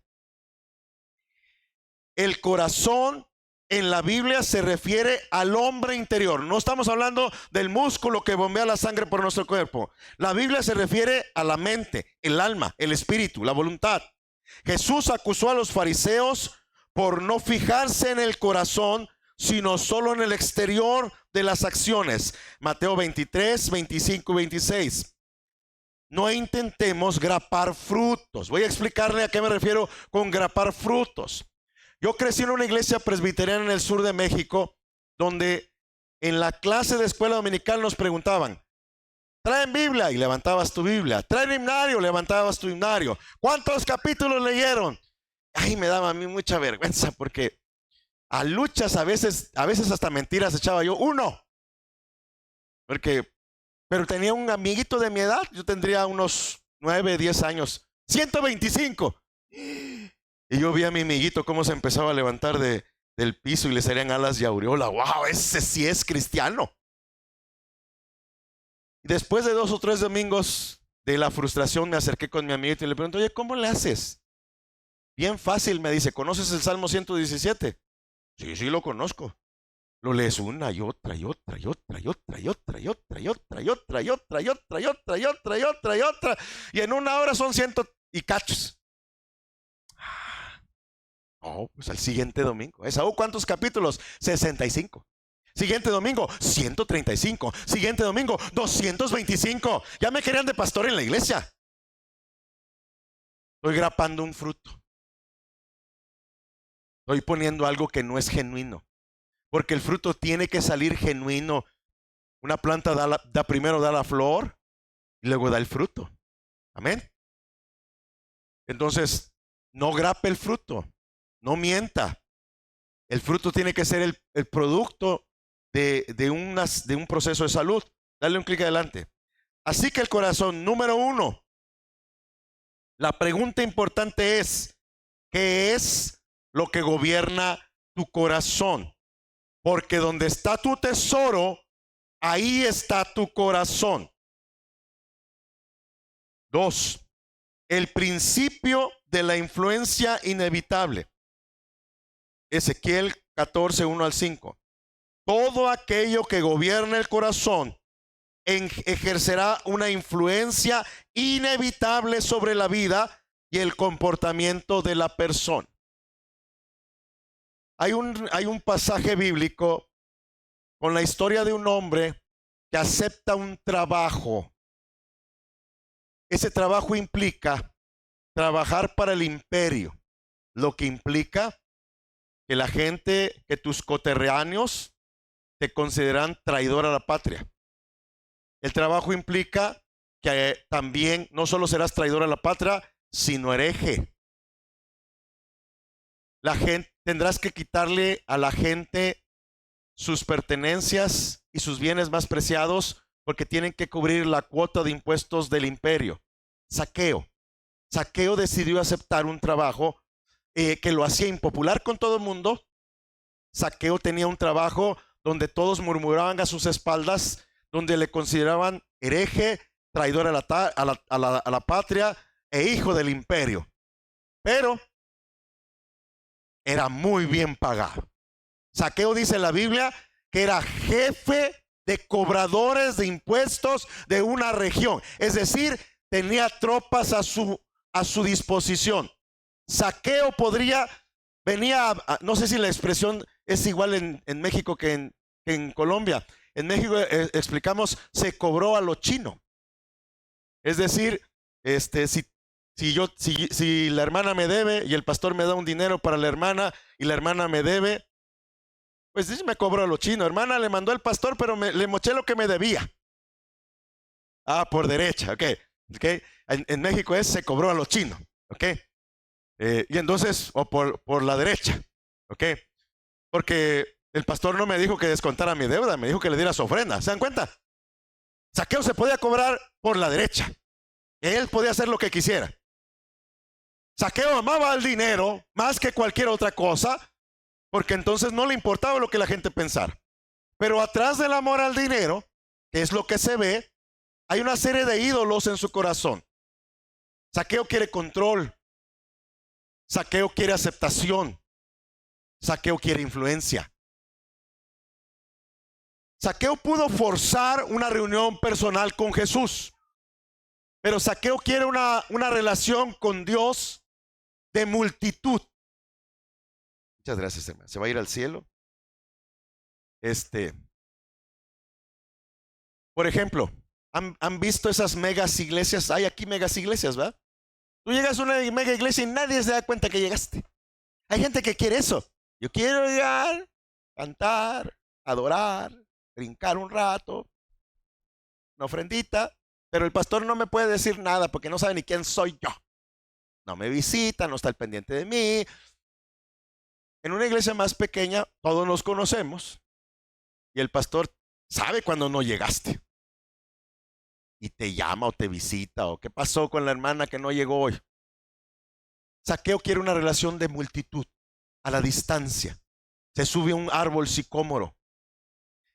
S1: El corazón en la Biblia se refiere al hombre interior. No estamos hablando del músculo que bombea la sangre por nuestro cuerpo. La Biblia se refiere a la mente, el alma, el espíritu, la voluntad. Jesús acusó a los fariseos por no fijarse en el corazón, sino solo en el exterior de las acciones. Mateo 23, 25 y 26. No intentemos grapar frutos. Voy a explicarle a qué me refiero con grapar frutos. Yo crecí en una iglesia presbiteriana en el sur de México, donde en la clase de escuela dominical nos preguntaban, ¿traen Biblia? Y levantabas tu Biblia. ¿Traen himnario? Levantabas tu himnario. ¿Cuántos capítulos leyeron? Ay, me daba a mí mucha vergüenza porque a luchas a veces hasta mentiras echaba yo. Uno. Pero tenía un amiguito de mi edad, yo tendría unos 9, 10 años, 125. Y yo vi a mi amiguito cómo se empezaba a levantar del piso y le salían alas de aureola. ¡Wow! Ese sí es cristiano. Y después de 2 o 3 domingos de la frustración me acerqué con mi amiguito y le pregunto, oye, ¿cómo le haces? Bien fácil, me dice, ¿conoces el Salmo 117? Sí, lo conozco. Lo lees una y otra y otra y otra y otra y otra y otra y otra y otra y otra y otra y otra y otra y otra y otra y en una hora son 100 y cachos. Oh, pues al siguiente domingo. Esaú, ¿cuántos capítulos? 65. Siguiente domingo, 135. Siguiente domingo, 225. Ya me querían de pastor en la iglesia. Estoy grapando un fruto. Estoy poniendo algo que no es genuino. Porque el fruto tiene que salir genuino. Una planta primero da la flor y luego da el fruto. Amén. Entonces, no grape el fruto. No mienta. El fruto tiene que ser el producto de un proceso de salud. Dale un clic adelante. Así que el corazón, número 1. La pregunta importante es, ¿qué es lo que gobierna tu corazón? Porque donde está tu tesoro, ahí está tu corazón. 2. El principio de la influencia inevitable. Ezequiel 14, 1 al 5. Todo aquello que gobierne el corazón ejercerá una influencia inevitable sobre la vida y el comportamiento de la persona. Hay un pasaje bíblico con la historia de un hombre que acepta un trabajo. Ese trabajo implica trabajar para el imperio, lo que implica que la gente, que tus coterráneos te consideran traidor a la patria. El trabajo implica que también no solo serás traidor a la patria, sino hereje. La gente, tendrás que quitarle a la gente sus pertenencias y sus bienes más preciados porque tienen que cubrir la cuota de impuestos del imperio. Zaqueo. Zaqueo decidió aceptar un trabajo que lo hacía impopular con todo el mundo. Zaqueo tenía un trabajo donde todos murmuraban a sus espaldas, donde le consideraban hereje, traidor a la patria e hijo del imperio. Pero era muy bien pagado. Zaqueo dice en la Biblia que era jefe de cobradores de impuestos de una región. Es decir, tenía tropas a su disposición. Zaqueo no sé si la expresión es igual en México que en Colombia. En México explicamos, se cobró a lo chino. Es decir, si la hermana me debe y el pastor me da un dinero para la hermana y la hermana me debe, pues sí me cobró a lo chino. Hermana, le mandó el pastor, pero le moché lo que me debía. Por derecha, ok. En México se cobró a lo chino, ok. Y entonces, o por la derecha, ok. Porque el pastor no me dijo que descontara mi deuda, me dijo que le diera su ofrenda. ¿Se dan cuenta? Zaqueo se podía cobrar por la derecha. Él podía hacer lo que quisiera. Zaqueo amaba el dinero más que cualquier otra cosa, porque entonces no le importaba lo que la gente pensara. Pero atrás del amor al dinero, que es lo que se ve, hay una serie de ídolos en su corazón. Zaqueo quiere control. Zaqueo quiere aceptación. Zaqueo quiere influencia. Zaqueo pudo forzar una reunión personal con Jesús, pero Zaqueo quiere una relación con Dios de multitud. Muchas gracias, hermano. Se va a ir al cielo. Por ejemplo, ¿han visto esas megas iglesias? Hay aquí megas iglesias, ¿verdad? Tú llegas a una mega iglesia y nadie se da cuenta que llegaste. Hay gente que quiere eso. Yo quiero llegar, cantar, adorar, brincar un rato, una ofrendita, pero el pastor no me puede decir nada porque no sabe ni quién soy yo. No me visita, no está al pendiente de mí. En una iglesia más pequeña, todos nos conocemos y el pastor sabe cuando no llegaste y te llama o te visita o qué pasó con la hermana que no llegó hoy. Zaqueo quiere una relación de multitud, a la distancia. Se sube a un árbol sicómoro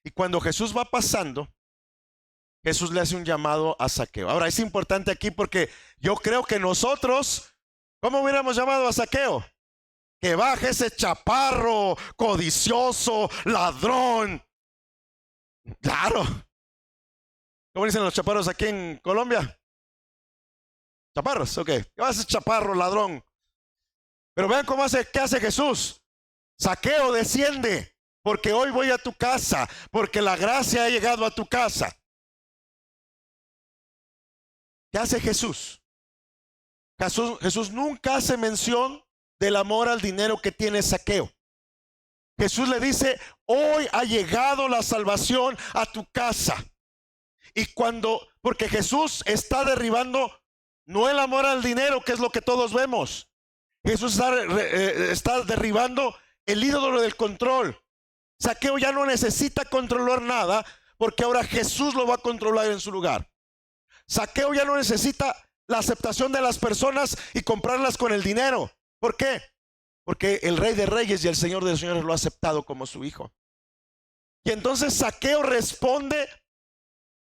S1: y cuando Jesús va pasando, Jesús le hace un llamado a Zaqueo. Ahora es importante aquí porque yo creo que nosotros, ¿cómo hubiéramos llamado a Zaqueo? Que baje ese chaparro, codicioso, ladrón. Claro. ¿Cómo dicen los chaparros aquí en Colombia? Chaparros, ok. ¿Qué va a hacer chaparro, ladrón? Pero vean qué hace Jesús. Zaqueo desciende porque hoy voy a tu casa, porque la gracia ha llegado a tu casa. ¿Qué hace Jesús? Jesús nunca hace mención del amor al dinero que tiene Zaqueo. Jesús le dice, hoy ha llegado la salvación a tu casa. Y porque Jesús está derribando no el amor al dinero, que es lo que todos vemos. Jesús está derribando el ídolo del control. Zaqueo ya no necesita controlar nada, porque ahora Jesús lo va a controlar en su lugar. Zaqueo ya no necesita la aceptación de las personas y comprarlas con el dinero. ¿Por qué? Porque el Rey de Reyes y el Señor de Señores lo ha aceptado como su hijo. Y entonces Zaqueo responde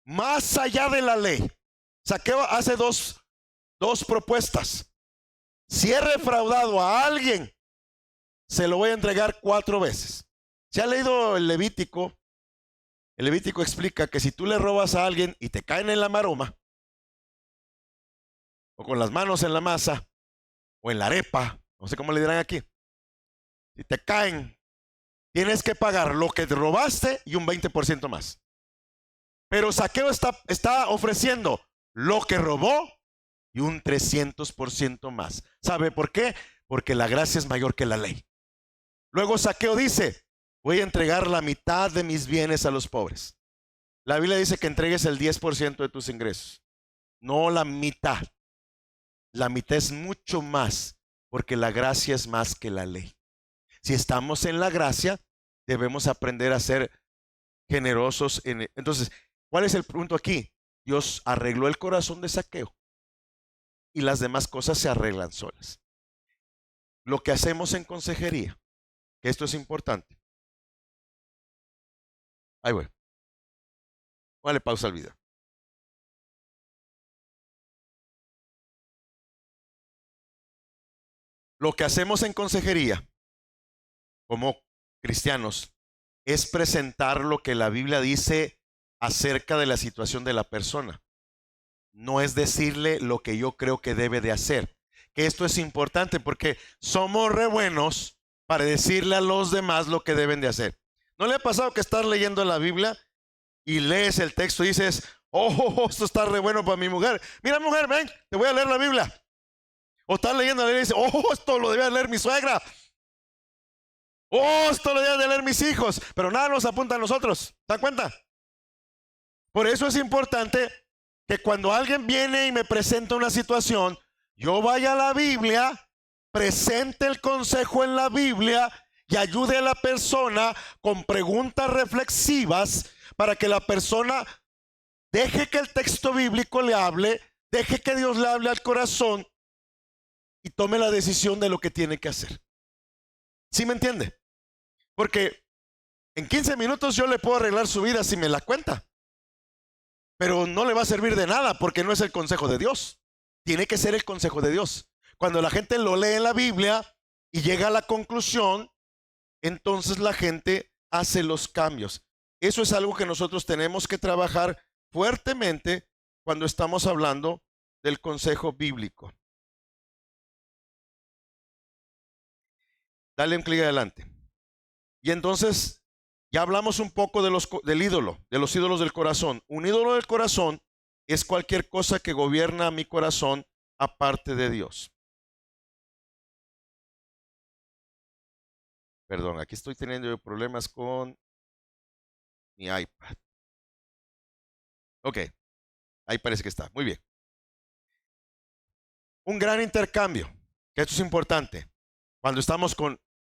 S1: más allá de la ley. Zaqueo hace dos propuestas. Si he defraudado a alguien, se lo voy a entregar 4 veces. ¿Se ha leído el Levítico? El Levítico explica que si tú le robas a alguien y te caen en la maroma, o con las manos en la masa, o en la arepa, no sé cómo le dirán aquí, si te caen, tienes que pagar lo que te robaste y un 20% más. Pero Zaqueo está ofreciendo lo que robó y un 300% más. ¿Sabe por qué? Porque la gracia es mayor que la ley. Luego Zaqueo dice, voy a entregar la mitad de mis bienes a los pobres. La Biblia dice que entregues el 10% de tus ingresos, no la mitad. La mitad es mucho más, porque la gracia es más que la ley. Si estamos en la gracia, debemos aprender a ser generosos. Entonces, ¿cuál es el punto aquí? Dios arregló el corazón de Zaqueo y las demás cosas se arreglan solas. Lo que hacemos en consejería, que esto es importante. Ahí voy. Vale, pausa el video. Lo que hacemos en consejería como cristianos es presentar lo que la Biblia dice acerca de la situación de la persona. No es decirle lo que yo creo que debe de hacer. Que esto es importante porque somos re buenos para decirle a los demás lo que deben de hacer. ¿No le ha pasado que estás leyendo la Biblia y lees el texto y dices, oh, esto está re bueno para mi mujer? Mira, mujer, ven, te voy a leer la Biblia. O estás leyendo la Biblia y dices, oh, esto lo debía leer mi suegra. Oh, esto lo deben de leer mis hijos. Pero nada nos apunta a nosotros. ¿Se dan cuenta? Por eso es importante que cuando alguien viene y me presenta una situación, yo vaya a la Biblia, presente el consejo en la Biblia y ayude a la persona con preguntas reflexivas para que la persona deje que el texto bíblico le hable, deje que Dios le hable al corazón y tome la decisión de lo que tiene que hacer. ¿Sí me entiende? Porque en 15 minutos yo le puedo arreglar su vida si me la cuenta. Pero no le va a servir de nada porque no es el consejo de Dios. Tiene que ser el consejo de Dios. Cuando la gente lo lee en la Biblia y llega a la conclusión, entonces la gente hace los cambios. Eso es algo que nosotros tenemos que trabajar fuertemente cuando estamos hablando del consejo bíblico. Dale un clic adelante. Y entonces ya hablamos un poco del ídolo, de los ídolos del corazón. Un ídolo del corazón es cualquier cosa que gobierna mi corazón aparte de Dios. Perdón, aquí estoy teniendo problemas con mi iPad. Ok, ahí parece que está. Muy bien. Un gran intercambio, que esto es importante, cuando estamos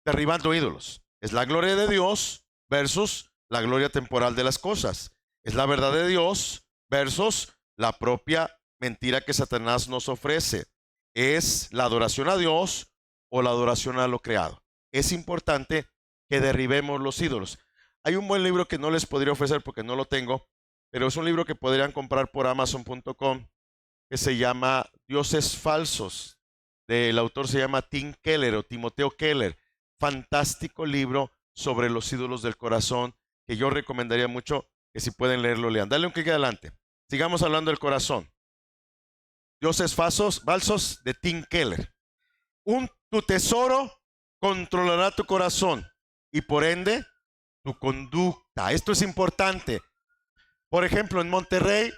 S1: derribando ídolos. Es la gloria de Dios versus la gloria temporal de las cosas. Es la verdad de Dios versus la propia mentira que Satanás nos ofrece. Es la adoración a Dios o la adoración a lo creado. Es importante que derribemos los ídolos. Hay un buen libro que no les podría ofrecer porque no lo tengo, pero es un libro que podrían comprar por Amazon.com que se llama Dioses Falsos. El autor se llama Tim Keller o Timoteo Keller. Fantástico libro sobre los ídolos del corazón que yo recomendaría mucho que si pueden leerlo, lean. Dale un clic adelante. Sigamos hablando del corazón. Dioses falsos de Tim Keller. Tu tesoro controlará tu corazón y por ende tu conducta. Esto es importante. Por ejemplo, en Monterrey,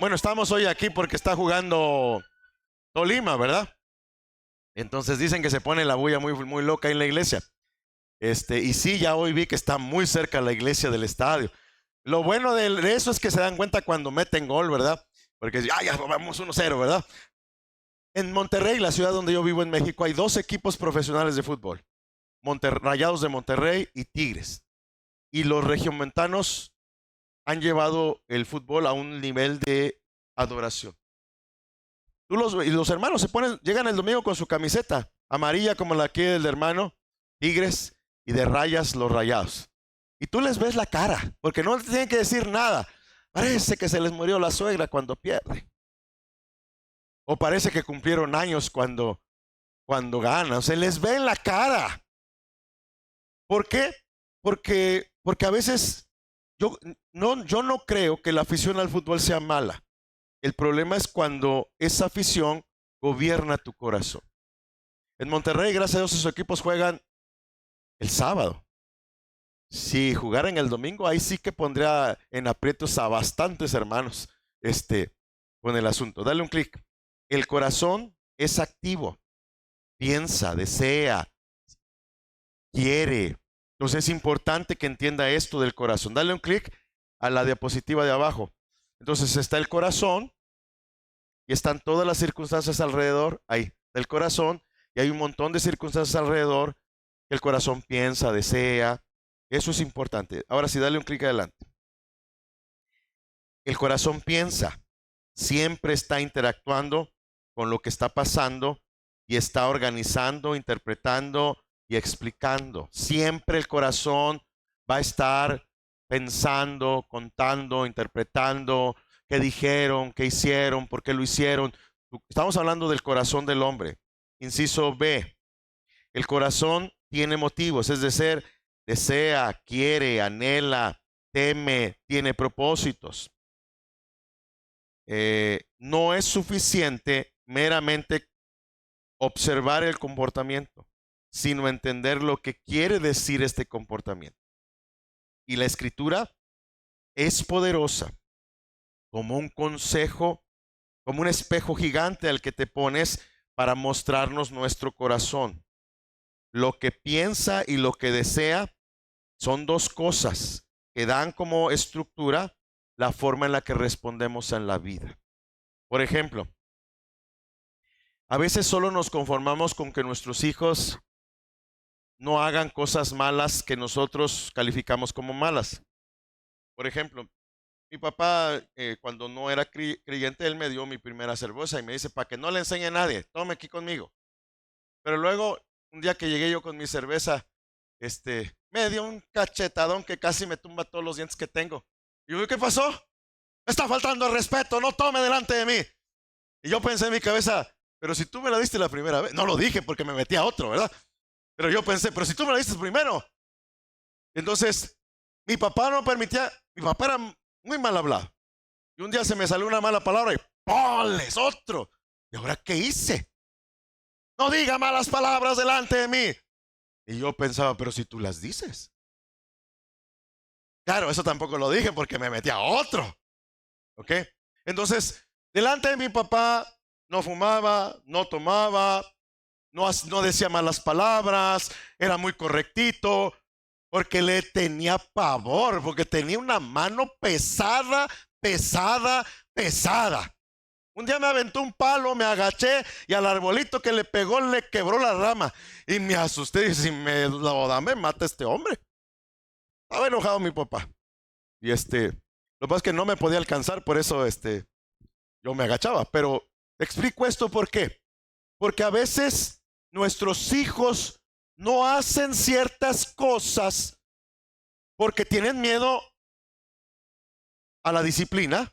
S1: bueno, estamos hoy aquí porque está jugando Tolima, ¿verdad? Entonces dicen que se pone la bulla muy loca en la iglesia. Y sí, ya hoy vi que está muy cerca la iglesia del estadio. Lo bueno de eso es que se dan cuenta cuando meten gol, ¿verdad? Porque ya vamos 1-0, ¿verdad? En Monterrey, la ciudad donde yo vivo en México, hay 2 equipos profesionales de fútbol. Rayados de Monterrey y Tigres. Y los regiomontanos han llevado el fútbol a un nivel de adoración. Y los hermanos llegan el domingo con su camiseta amarilla como la que del hermano, Tigres, y de rayas los Rayados. Y tú les ves la cara, porque no te tienen que decir nada. Parece que se les murió la suegra cuando pierde. O parece que cumplieron años cuando ganan. Se les ve en la cara. ¿Por qué? Porque a veces yo no creo que la afición al fútbol sea mala. El problema es cuando esa afición gobierna tu corazón. En Monterrey, gracias a Dios, sus equipos juegan el sábado. Si jugaran el domingo, ahí sí que pondría en aprietos a bastantes hermanos con el asunto. Dale un clic. El corazón es activo. Piensa, desea, quiere. Entonces es importante que entienda esto del corazón. Dale un clic a la diapositiva de abajo. Entonces está el corazón y están todas las circunstancias alrededor ahí del corazón, y hay un montón de circunstancias alrededor que el corazón piensa, desea. Eso es importante. Ahora sí, dale un clic adelante. El corazón piensa, siempre está interactuando con lo que está pasando y está organizando, interpretando y explicando. Siempre el corazón va a estar pensando, contando, interpretando qué dijeron, qué hicieron, por qué lo hicieron. Estamos hablando del corazón del hombre. Inciso B. El corazón tiene motivos, es decir, desea, quiere, anhela, teme, tiene propósitos. No es suficiente meramente observar el comportamiento, sino entender lo que quiere decir este comportamiento. Y la escritura es poderosa como un consejo, como un espejo gigante al que te pones para mostrarnos nuestro corazón. Lo que piensa y lo que desea son 2 cosas que dan como estructura la forma en la que respondemos en la vida. Por ejemplo, a veces solo nos conformamos con que nuestros hijos no hagan cosas malas que nosotros calificamos como malas. Por ejemplo, mi papá, cuando no era creyente, él me dio mi primera cerveza y me dice, para que no le enseñe a nadie, tome aquí conmigo. Pero luego, un día que llegué yo con mi cerveza, me dio un cachetadón que casi me tumba todos los dientes que tengo. Y yo, ¿qué pasó? Me está faltando el respeto, no tome delante de mí. Y yo pensé en mi cabeza, pero si tú me la diste la primera vez, no lo dije porque me metí a otro, ¿verdad? Pero yo pensé, pero si tú me la diste primero. Entonces, mi papá no permitía, mi papá era muy mal hablado. Y un día se me salió una mala palabra y ¡poles! Otro. ¿Y ahora qué hice? No diga malas palabras delante de mí. Y yo pensaba, pero si tú las dices. Claro, eso tampoco lo dije porque me metí a otro. ¿Ok? Entonces, delante de mi papá no fumaba, no tomaba, no decía malas palabras, era muy correctito, porque le tenía pavor, porque tenía una mano pesada. Un día me aventó un palo, me agaché y al arbolito que le pegó le quebró la rama. Y me asusté y si me lo da, me mata este hombre. Estaba enojado mi papá. Y lo que pasa es que no me podía alcanzar, por eso yo me agachaba. Pero explico esto por qué. Porque a veces nuestros hijos no hacen ciertas cosas porque tienen miedo a la disciplina,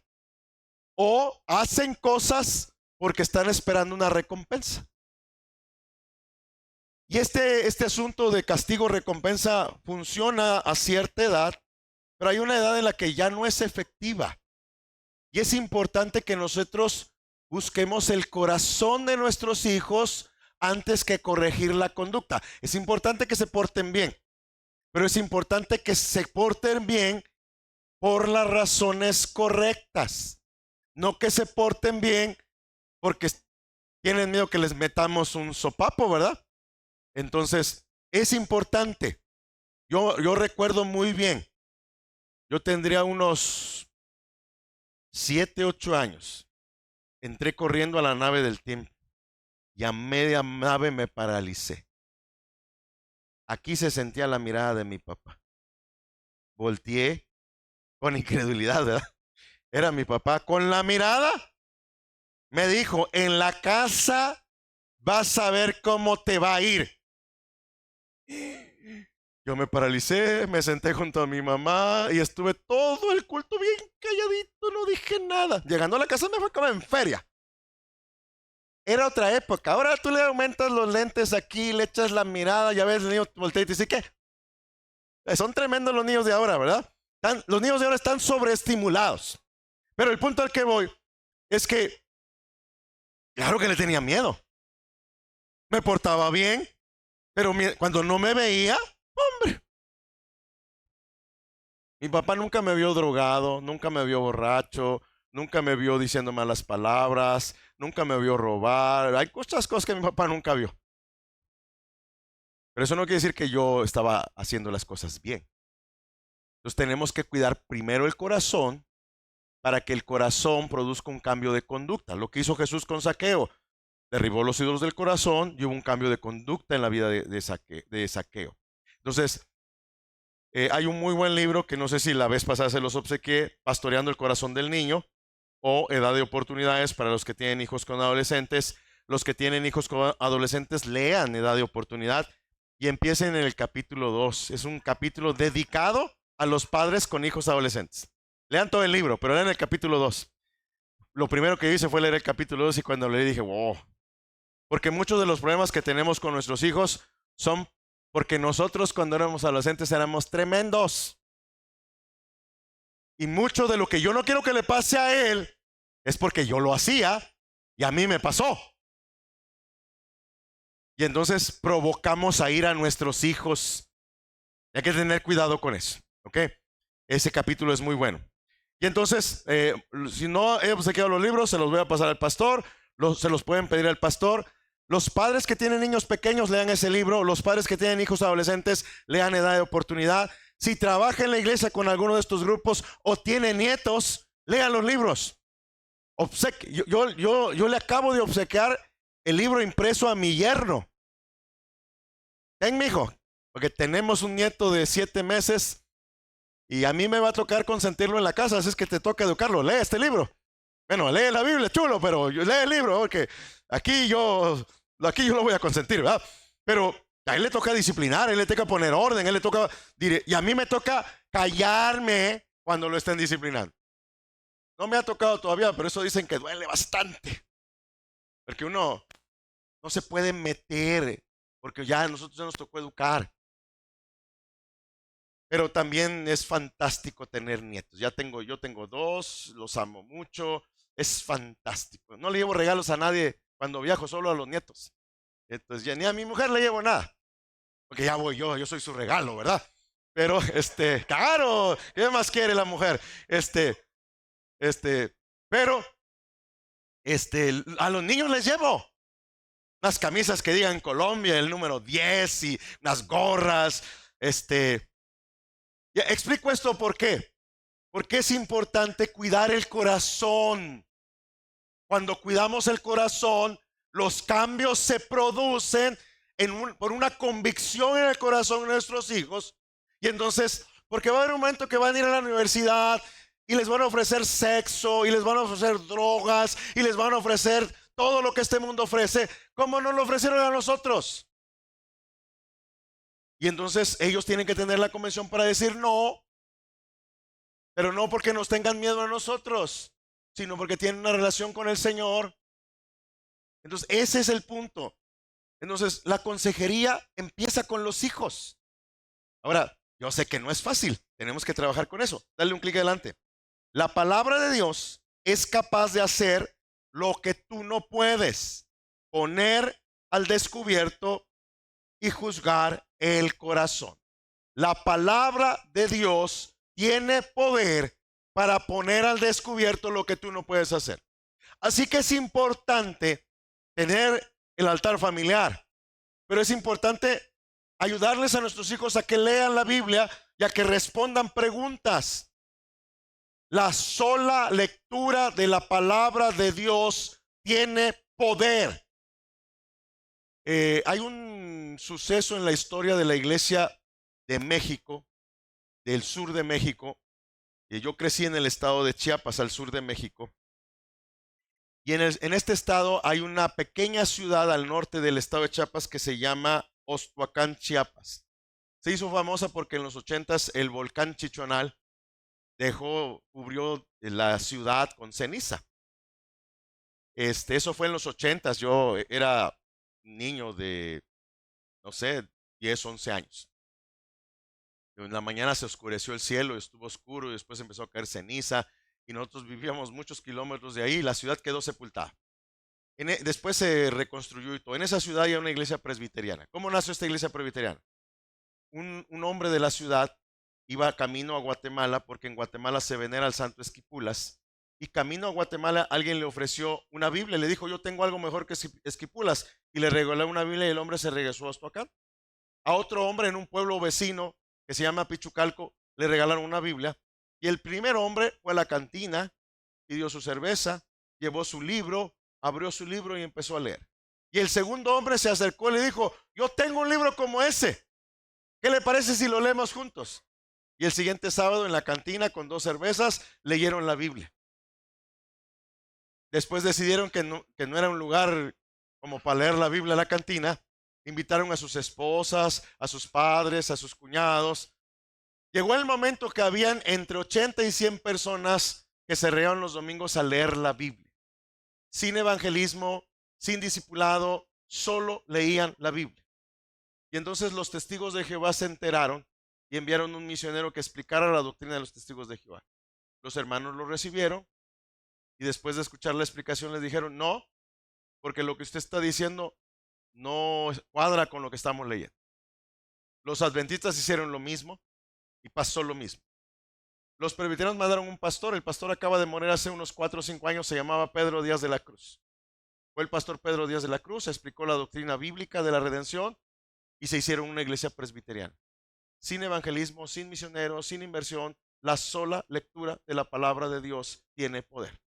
S1: o hacen cosas porque están esperando una recompensa. Y este asunto de castigo-recompensa funciona a cierta edad, pero hay una edad en la que ya no es efectiva. Y es importante que nosotros busquemos el corazón de nuestros hijos antes que corregir la conducta. Es importante que se porten bien, pero es importante que se porten bien por las razones correctas, no que se porten bien porque tienen miedo que les metamos un sopapo, ¿verdad? Entonces, es importante. Yo recuerdo muy bien, yo tendría unos 7, 8 años. Entré corriendo a la nave del tiempo y a media nave me paralicé. Aquí se sentía la mirada de mi papá. Volteé con incredulidad, ¿verdad? Era mi papá. Con la mirada me dijo, en la casa vas a ver cómo te va a ir. Yo me paralicé, me senté junto a mi mamá y estuve todo el culto bien calladito, no dije nada. Llegando a la casa me fue como en feria. Era otra época. Ahora tú le aumentas los lentes aquí, le echas la mirada, ya ves el niño voltea y te dice, ¿qué? Son tremendos los niños de ahora, ¿verdad? Los niños de ahora están sobreestimulados. Pero el punto al que voy es que, claro que le tenía miedo. Me portaba bien, pero cuando no me veía, hombre. Mi papá nunca me vio drogado, nunca me vio borracho, nunca me vio diciendo malas palabras, nunca me vio robar. Hay muchas cosas que mi papá nunca vio. Pero eso no quiere decir que yo estaba haciendo las cosas bien. Entonces tenemos que cuidar primero el corazón para que el corazón produzca un cambio de conducta. Lo que hizo Jesús con Zaqueo, derribó los ídolos del corazón y hubo un cambio de conducta en la vida de Zaqueo. Entonces, hay un muy buen libro que no sé si la vez pasada se los obsequié, Pastoreando el corazón del niño, o Edad de oportunidades para los que tienen hijos con adolescentes. Los que tienen hijos con adolescentes, lean Edad de oportunidad y empiecen en el capítulo 2. Es un capítulo dedicado a los padres con hijos adolescentes. Lean todo el libro, pero lean el capítulo 2. Lo primero que hice fue leer el capítulo 2 y cuando leí dije, wow. Porque muchos de los problemas que tenemos con nuestros hijos son porque nosotros cuando éramos adolescentes éramos tremendos. Y mucho de lo que yo no quiero que le pase a él es porque yo lo hacía y a mí me pasó. Y entonces provocamos a ir a nuestros hijos. Hay que tener cuidado con eso, ¿ok? Ese capítulo es muy bueno. Y entonces, si no he obsequiado los libros, se los voy a pasar al pastor. Se los pueden pedir al pastor. Los padres que tienen niños pequeños, lean ese libro. Los padres que tienen hijos adolescentes, lean Edad de oportunidad. Si trabaja en la iglesia con alguno de estos grupos o tiene nietos, lean los libros. Yo le acabo de obsequiar el libro impreso a mi yerno. Ten, mijo, porque tenemos un nieto de 7 meses y a mí me va a tocar consentirlo en la casa, así es que te toca educarlo. Lee este libro. Bueno, lee la Biblia, chulo, pero lee el libro, porque aquí yo lo voy a consentir, ¿verdad? Pero a él le toca disciplinar, a él le toca poner orden, a él le toca y a mí me toca callarme cuando lo estén disciplinando. No me ha tocado todavía, pero eso dicen que duele bastante. Porque uno no se puede meter, porque ya a nosotros ya nos tocó educar. Pero también es fantástico tener nietos. Yo tengo 2, los amo mucho, es fantástico. No le llevo regalos a nadie cuando viajo, solo a los nietos. Entonces ya ni a mi mujer le llevo nada, porque ya voy yo soy su regalo, ¿verdad? Pero claro, ¿qué más quiere la mujer? Pero a los niños les llevo unas camisas que digan Colombia, el número 10 y unas gorras, Ya explico esto por qué. Porque es importante cuidar el corazón. Cuando cuidamos el corazón, los cambios se producen por una convicción en el corazón de nuestros hijos. Y entonces, porque va a haber un momento que van a ir a la universidad y les van a ofrecer sexo, y les van a ofrecer drogas, y les van a ofrecer todo lo que este mundo ofrece, como nos lo ofrecieron a nosotros. Y entonces ellos tienen que tener la convicción para decir no, pero no porque nos tengan miedo a nosotros, sino porque tienen una relación con el Señor. Entonces ese es el punto. Entonces la consejería empieza con los hijos. Ahora, yo sé que no es fácil, tenemos que trabajar con eso. Dale un clic adelante. La palabra de Dios es capaz de hacer lo que tú no puedes: poner al descubierto y juzgar el corazón. La palabra de Dios tiene poder para poner al descubierto lo que tú no puedes hacer. Así que es importante tener el altar familiar, pero es importante ayudarles a nuestros hijos a que lean la Biblia y a que respondan preguntas. La sola lectura de la palabra de Dios tiene poder. Hay un suceso en la historia de la iglesia de México, del sur de México. Yo crecí en el estado de Chiapas, al sur de México. Y en este estado hay una pequeña ciudad al norte del estado de Chiapas que se llama Ostoacán, Chiapas. Se hizo famosa porque en los 80s el volcán Chichonal cubrió la ciudad con ceniza. Eso fue en los 80s. Yo era niño de, no sé, 10, 11 años. En la mañana se oscureció el cielo, estuvo oscuro y después empezó a caer ceniza y nosotros vivíamos muchos kilómetros de ahí y la ciudad quedó sepultada. Después se reconstruyó y todo. En esa ciudad hay una iglesia presbiteriana. ¿Cómo nació esta iglesia presbiteriana? Un hombre de la ciudad iba camino a Guatemala porque en Guatemala se venera al santo Esquipulas y camino a Guatemala alguien le ofreció una Biblia, le dijo yo tengo algo mejor que Esquipulas y le regaló una Biblia y el hombre se regresó hasta acá. A otro hombre en un pueblo vecino que se llama Pichucalco le regalaron una Biblia y el primer hombre fue a la cantina, pidió su cerveza, llevó su libro, abrió su libro y empezó a leer. Y el segundo hombre se acercó y le dijo, yo tengo un libro como ese, ¿qué le parece si lo leemos juntos? Y el siguiente sábado en la cantina con 2 cervezas leyeron la Biblia. Después decidieron que no era un lugar como para leer la Biblia en la cantina. Invitaron a sus esposas, a sus padres, a sus cuñados. Llegó el momento que habían entre 80 y 100 personas que se reunían los domingos a leer la Biblia. Sin evangelismo, sin discipulado, solo leían la Biblia. Y entonces los testigos de Jehová se enteraron y enviaron un misionero que explicara la doctrina de los testigos de Jehová. Los hermanos lo recibieron y después de escuchar la explicación les dijeron, no, porque lo que usted está diciendo no cuadra con lo que estamos leyendo. Los adventistas hicieron lo mismo y pasó lo mismo. Los presbiterianos mandaron un pastor, el pastor acaba de morir hace unos 4 o 5 años, se llamaba Pedro Díaz de la Cruz. Fue el pastor Pedro Díaz de la Cruz, explicó la doctrina bíblica de la redención y se hicieron una iglesia presbiteriana. Sin evangelismo, sin misioneros, sin inversión, la sola lectura de la palabra de Dios tiene poder.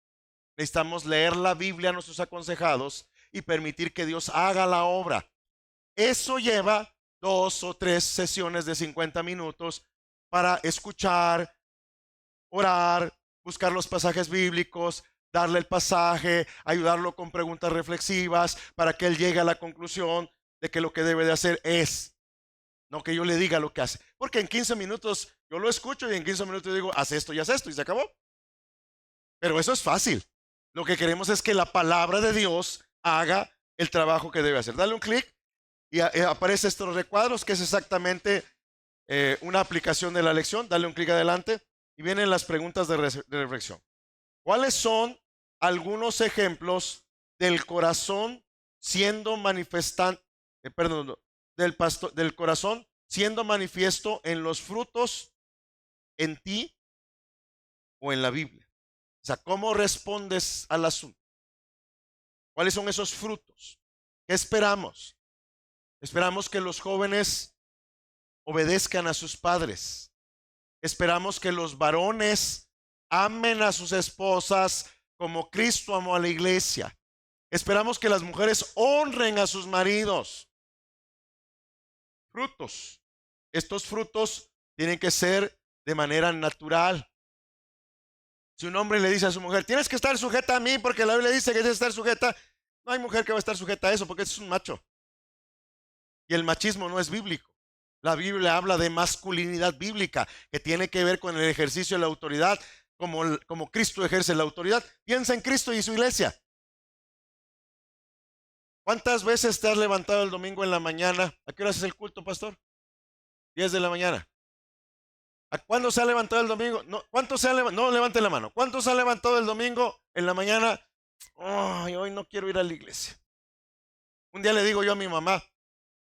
S1: Necesitamos leer la Biblia a nuestros aconsejados y permitir que Dios haga la obra. Eso lleva 2 o 3 sesiones de 50 minutos para escuchar, orar, buscar los pasajes bíblicos, darle el pasaje, ayudarlo con preguntas reflexivas para que él llegue a la conclusión de que lo que debe de hacer es, no que yo le diga lo que hace. Porque en 15 minutos yo lo escucho y en 15 minutos digo, haz esto y haz esto y se acabó. Pero eso es fácil. Lo que queremos es que la palabra de Dios haga el trabajo que debe hacer. Dale un clic y aparece estos recuadros que es exactamente una aplicación de la lección. Dale un clic adelante y vienen las preguntas de reflexión. ¿Cuáles son algunos ejemplos del corazón siendo del corazón siendo manifiesto en los frutos en ti o en la Biblia? O sea, ¿cómo respondes al asunto? ¿Cuáles son esos frutos? ¿Qué esperamos? Esperamos que los jóvenes obedezcan a sus padres. Esperamos que los varones amen a sus esposas como Cristo amó a la iglesia. Esperamos que las mujeres honren a sus maridos. Frutos. Estos frutos tienen que ser de manera natural. Si un hombre le dice a su mujer, tienes que estar sujeta a mí porque la Biblia dice que debe estar sujeta, no hay mujer que va a estar sujeta a eso porque es un macho. Y el machismo no es bíblico. La Biblia habla de masculinidad bíblica que tiene que ver con el ejercicio de la autoridad, como Cristo ejerce la autoridad. Piensa en Cristo y su iglesia. ¿Cuántas veces te has levantado el domingo en la mañana? ¿A qué hora es el culto, pastor? 10 de la mañana. ¿A cuándo se ha levantado el domingo? No, ¿cuántos se ha levantado? No, levante la mano. ¿Cuántos se ha levantado el domingo en la mañana? Ay, hoy no quiero ir a la iglesia. Un día le digo yo a mi mamá,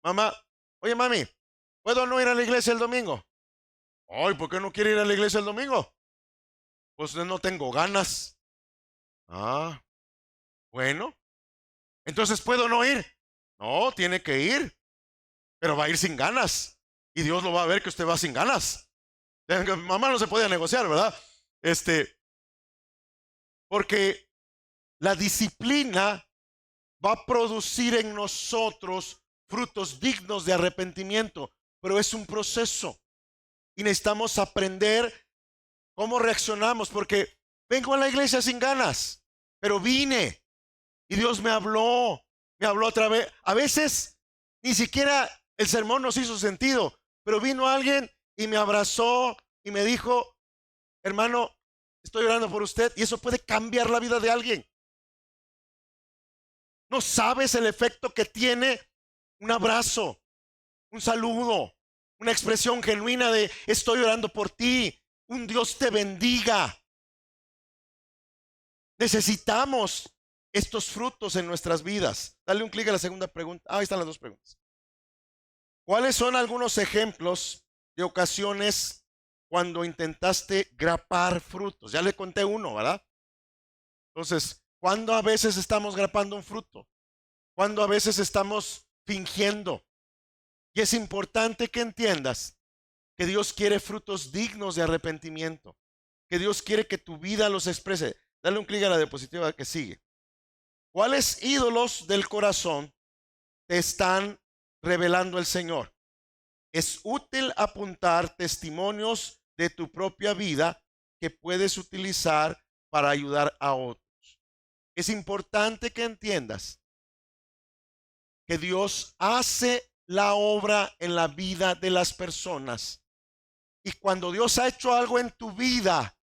S1: mamá, oye mami, ¿puedo no ir a la iglesia el domingo? Ay, ¿por qué no quiere ir a la iglesia el domingo? Pues no tengo ganas. Ah, bueno. Entonces, ¿puedo no ir? No, tiene que ir, pero va a ir sin ganas. Y Dios lo va a ver que usted va sin ganas. Mamá no se puede negociar, ¿verdad? Porque la disciplina va a producir en nosotros frutos dignos de arrepentimiento, pero es un proceso y necesitamos aprender cómo reaccionamos, porque vengo a la iglesia sin ganas, pero vine y Dios me habló otra vez. A veces ni siquiera el sermón nos hizo sentido, pero vino alguien y me abrazó y me dijo, hermano, estoy orando por usted, y eso puede cambiar la vida de alguien. No sabes el efecto que tiene un abrazo, un saludo, una expresión genuina de estoy orando por ti, un Dios te bendiga. Necesitamos estos frutos en nuestras vidas. Dale un clic a la segunda pregunta. Ahí están las dos preguntas. ¿Cuáles son algunos ejemplos de ocasiones cuando intentaste grapar frutos? Ya le conté uno, ¿verdad? Entonces, ¿cuándo a veces estamos grapando un fruto? ¿Cuándo a veces estamos fingiendo? Y es importante que entiendas que Dios quiere frutos dignos de arrepentimiento, que Dios quiere que tu vida los exprese. Dale un clic a la diapositiva que sigue. ¿Cuáles ídolos del corazón te están revelando el Señor? Es útil apuntar testimonios de tu propia vida que puedes utilizar para ayudar a otros. Es importante que entiendas que Dios hace la obra en la vida de las personas. Y cuando Dios ha hecho algo en tu vida,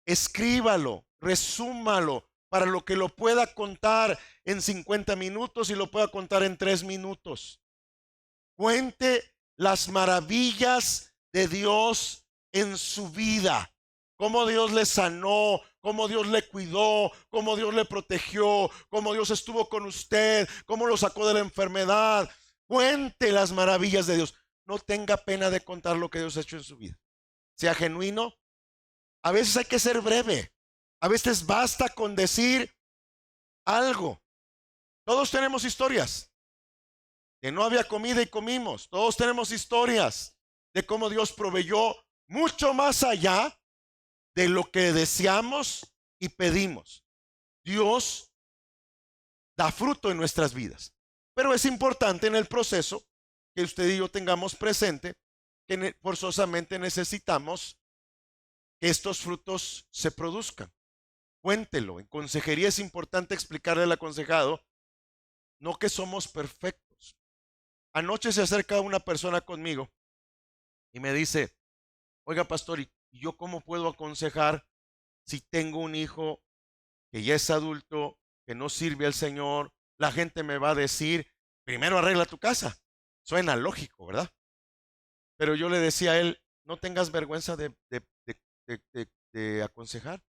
S1: escríbalo, resúmalo, para lo que lo pueda contar en 50 minutos y lo pueda contar en 3 minutos. Cuente las maravillas de Dios en su vida. Cómo Dios le sanó, cómo Dios le cuidó, cómo Dios le protegió, cómo Dios estuvo con usted, cómo lo sacó de la enfermedad. Cuente las maravillas de Dios. No tenga pena de contar lo que Dios ha hecho en su vida. Sea genuino. A veces hay que ser breve. A veces basta con decir algo. Todos tenemos historias. Que no había comida y comimos. Todos tenemos historias de cómo Dios proveyó mucho más allá de lo que deseamos y pedimos. Dios da fruto en nuestras vidas. Pero es importante en el proceso que usted y yo tengamos presente que forzosamente necesitamos que estos frutos se produzcan. Cuéntelo. En consejería es importante explicarle al aconsejado, no que somos perfectos. Anoche se acerca una persona conmigo y me dice, oiga pastor, ¿y yo cómo puedo aconsejar si tengo un hijo que ya es adulto, que no sirve al Señor? La gente me va a decir, primero arregla tu casa. Suena lógico, ¿verdad? Pero yo le decía a él, no tengas vergüenza de aconsejar.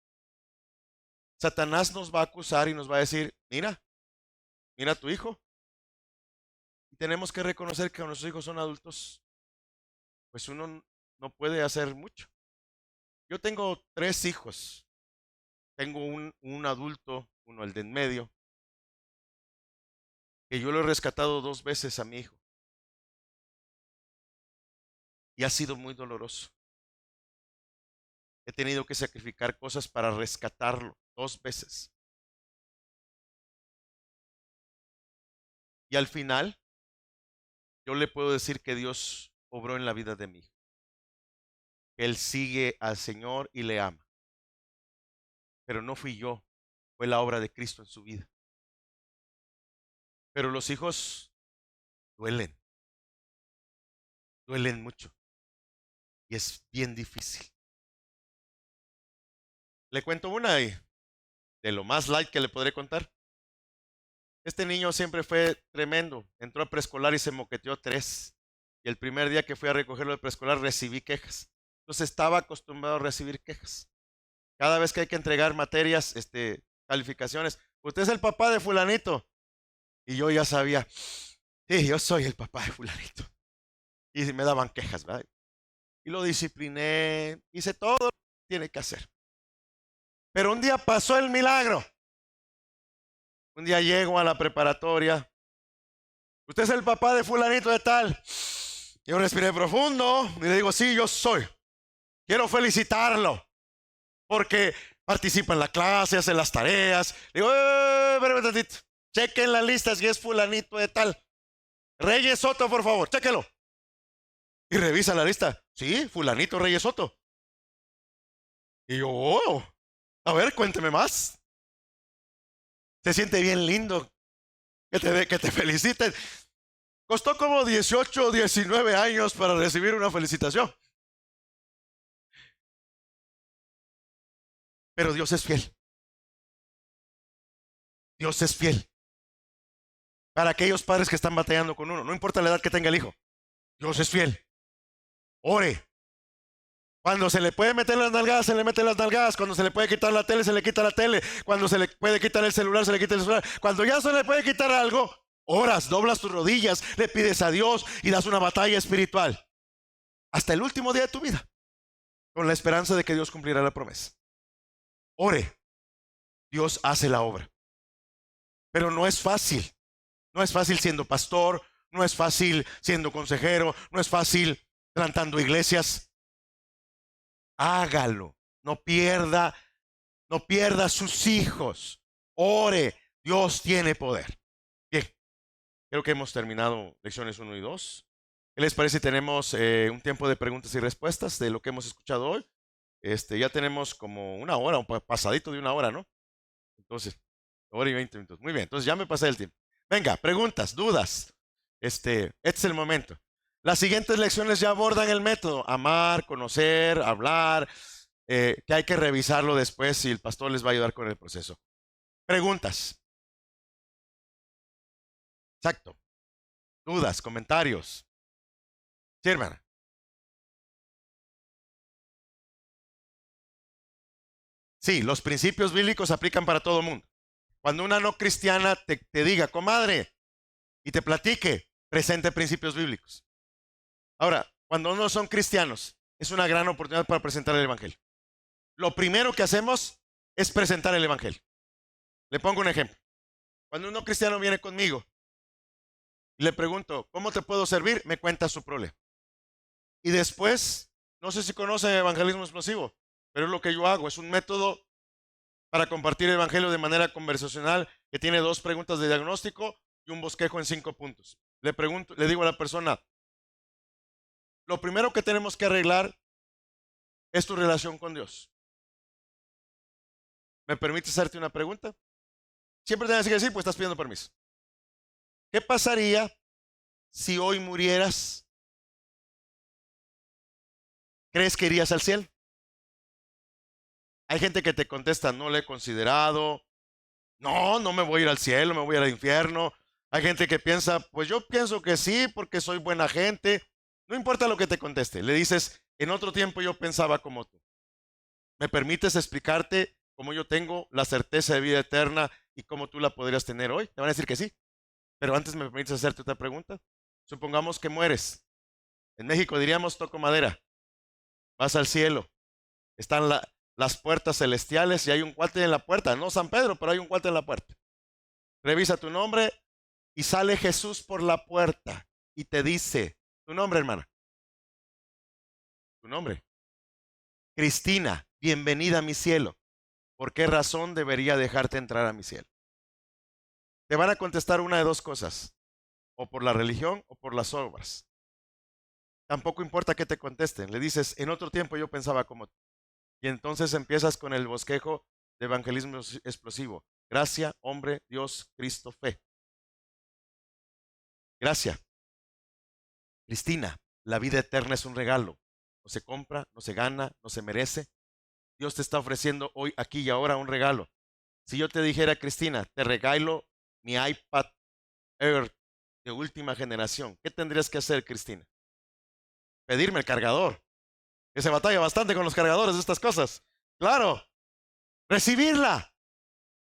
S1: Satanás nos va a acusar y nos va a decir, mira a tu hijo. Y tenemos que reconocer que nuestros hijos son adultos, pues uno no puede hacer mucho. Yo tengo 3 hijos. Tengo un adulto, uno el de en medio, que yo lo he rescatado 2 veces a mi hijo. Y ha sido muy doloroso. He tenido que sacrificar cosas para rescatarlo 2 veces. Y al final, yo le puedo decir que Dios obró en la vida de mi hijo. Él sigue al Señor y le ama. Pero no fui yo, fue la obra de Cristo en su vida. Pero los hijos duelen mucho. Y es bien difícil. Le cuento una de lo más light que le podré contar. Este niño siempre fue tremendo. Entró a preescolar y se moqueteó 3. Y el primer día que fui a recogerlo de preescolar recibí quejas. Entonces estaba acostumbrado a recibir quejas. Cada vez que hay que entregar materias, calificaciones, usted es el papá de fulanito. Y yo ya sabía, sí, yo soy el papá de fulanito. Y me daban quejas, ¿verdad? y lo discipliné, hice todo lo que tiene que hacer. Pero un día pasó el milagro. Un día llego a la preparatoria. Usted es el papá de fulanito de tal. Yo respiré profundo y le digo, sí, yo soy. Quiero felicitarlo porque participa en la clase, hace las tareas. Le digo, espérame tantito. Chequen las listas si es fulanito de tal. Reyes Soto, por favor, chéquelo. Y revisa la lista. Sí, fulanito Reyes Soto. Y yo, oh, a ver, cuénteme más. Se siente bien lindo que te feliciten. Costó como 18 o 19 años para recibir una felicitación. Pero Dios es fiel. Dios es fiel. Para aquellos padres que están batallando con uno, no importa la edad que tenga el hijo, Dios es fiel. Ore. Cuando se le puede meter las nalgadas, se le mete las nalgadas. Cuando se le puede quitar la tele, se le quita la tele. Cuando se le puede quitar el celular, se le quita el celular. Cuando ya se le puede quitar algo, oras, doblas tus rodillas, le pides a Dios y das una batalla espiritual. Hasta el último día de tu vida. Con la esperanza de que Dios cumplirá la promesa. Ore. Dios hace la obra. Pero no es fácil. No es fácil siendo pastor. No es fácil siendo consejero. No es fácil plantando iglesias. Hágalo. No pierda sus hijos. Ore. Dios tiene poder. Bien. Creo que hemos terminado lecciones 1 y 2. ¿Qué les parece si tenemos un tiempo de preguntas y respuestas de lo que hemos escuchado hoy? Ya tenemos como una hora, un pasadito de una hora, ¿no? Entonces, hora y 20 minutos. Muy bien, entonces ya me pasé el tiempo. Venga, preguntas, dudas. Este es el momento. Las siguientes lecciones ya abordan el método. Amar, conocer, hablar, que hay que revisarlo después y el pastor les va a ayudar con el proceso. Preguntas. Exacto. Dudas, comentarios. Sí, hermana. Sí, los principios bíblicos aplican para todo el mundo. Cuando una no cristiana te diga, comadre, y te platique, presente principios bíblicos. Ahora, cuando no son cristianos, es una gran oportunidad para presentar el evangelio. Lo primero que hacemos es presentar el evangelio. Le pongo un ejemplo. Cuando un no cristiano viene conmigo y le pregunto, ¿cómo te puedo servir? Me cuenta su problema. Y después, no sé si conocen evangelismo explosivo, pero es lo que yo hago. Es un método para compartir el evangelio de manera conversacional que tiene 2 preguntas de diagnóstico y un bosquejo en 5 puntos. Le digo a la persona, lo primero que tenemos que arreglar es tu relación con Dios. ¿Me permites hacerte una pregunta? Siempre tienes que decir, pues estás pidiendo permiso. ¿Qué pasaría si hoy murieras? ¿Crees que irías al cielo? Hay gente que te contesta, no lo he considerado. No, no me voy a ir al cielo, me voy a ir al infierno. Hay gente que piensa, pues yo pienso que sí, porque soy buena gente. No importa lo que te conteste. Le dices, en otro tiempo yo pensaba como tú. ¿Me permites explicarte cómo yo tengo la certeza de vida eterna y cómo tú la podrías tener hoy? Te van a decir que sí. Pero antes me permites hacerte otra pregunta. Supongamos que mueres. En México diríamos, toco madera. Vas al cielo. Están las puertas celestiales y hay un cuate en la puerta. No San Pedro, pero hay un cuate en la puerta. Revisa tu nombre y sale Jesús por la puerta y te dice, tu nombre, hermana. Tu nombre. Cristina, bienvenida a mi cielo. ¿Por qué razón debería dejarte entrar a mi cielo? Te van a contestar una de 2 cosas. O por la religión o por las obras. Tampoco importa que te contesten. Le dices, en otro tiempo yo pensaba como tú. Y entonces empiezas con el bosquejo de evangelismo explosivo. Gracia, hombre, Dios, Cristo, fe. Gracia. Cristina, la vida eterna es un regalo. No se compra, no se gana, no se merece. Dios te está ofreciendo hoy, aquí y ahora un regalo. Si yo te dijera, Cristina, te regalo mi iPad Air de última generación, ¿qué tendrías que hacer, Cristina? Pedirme el cargador. Que se batalla bastante con los cargadores de estas cosas. Claro, recibirla.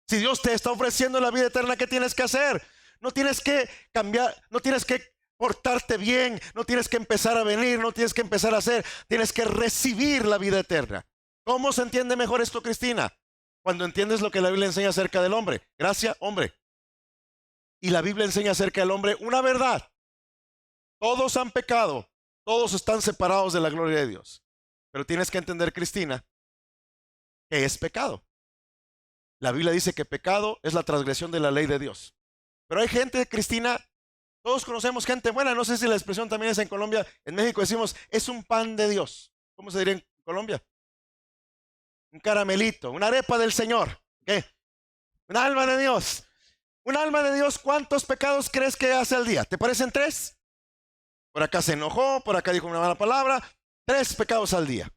S1: Si Dios te está ofreciendo la vida eterna, ¿qué tienes que hacer? No tienes que cambiar, no tienes que portarte bien, no tienes que empezar a venir, no tienes que empezar a hacer, tienes que recibir la vida eterna. ¿Cómo se entiende mejor esto, Cristina? Cuando entiendes lo que la Biblia enseña acerca del hombre. Gracia, hombre. Y la Biblia enseña acerca del hombre una verdad. Todos han pecado, todos están separados de la gloria de Dios. Pero tienes que entender, Cristina, que es pecado. La Biblia dice que pecado es la transgresión de la ley de Dios. Pero hay gente, Cristina, todos conocemos gente buena, no sé si la expresión también es en Colombia. En México decimos, es un pan de Dios. ¿Cómo se diría en Colombia? Un caramelito, una arepa del Señor. ¿Qué? Un alma de Dios. Un alma de Dios, ¿cuántos pecados crees que hace al día? ¿Te parecen 3? Por acá se enojó, por acá dijo una mala palabra. 3 pecados al día.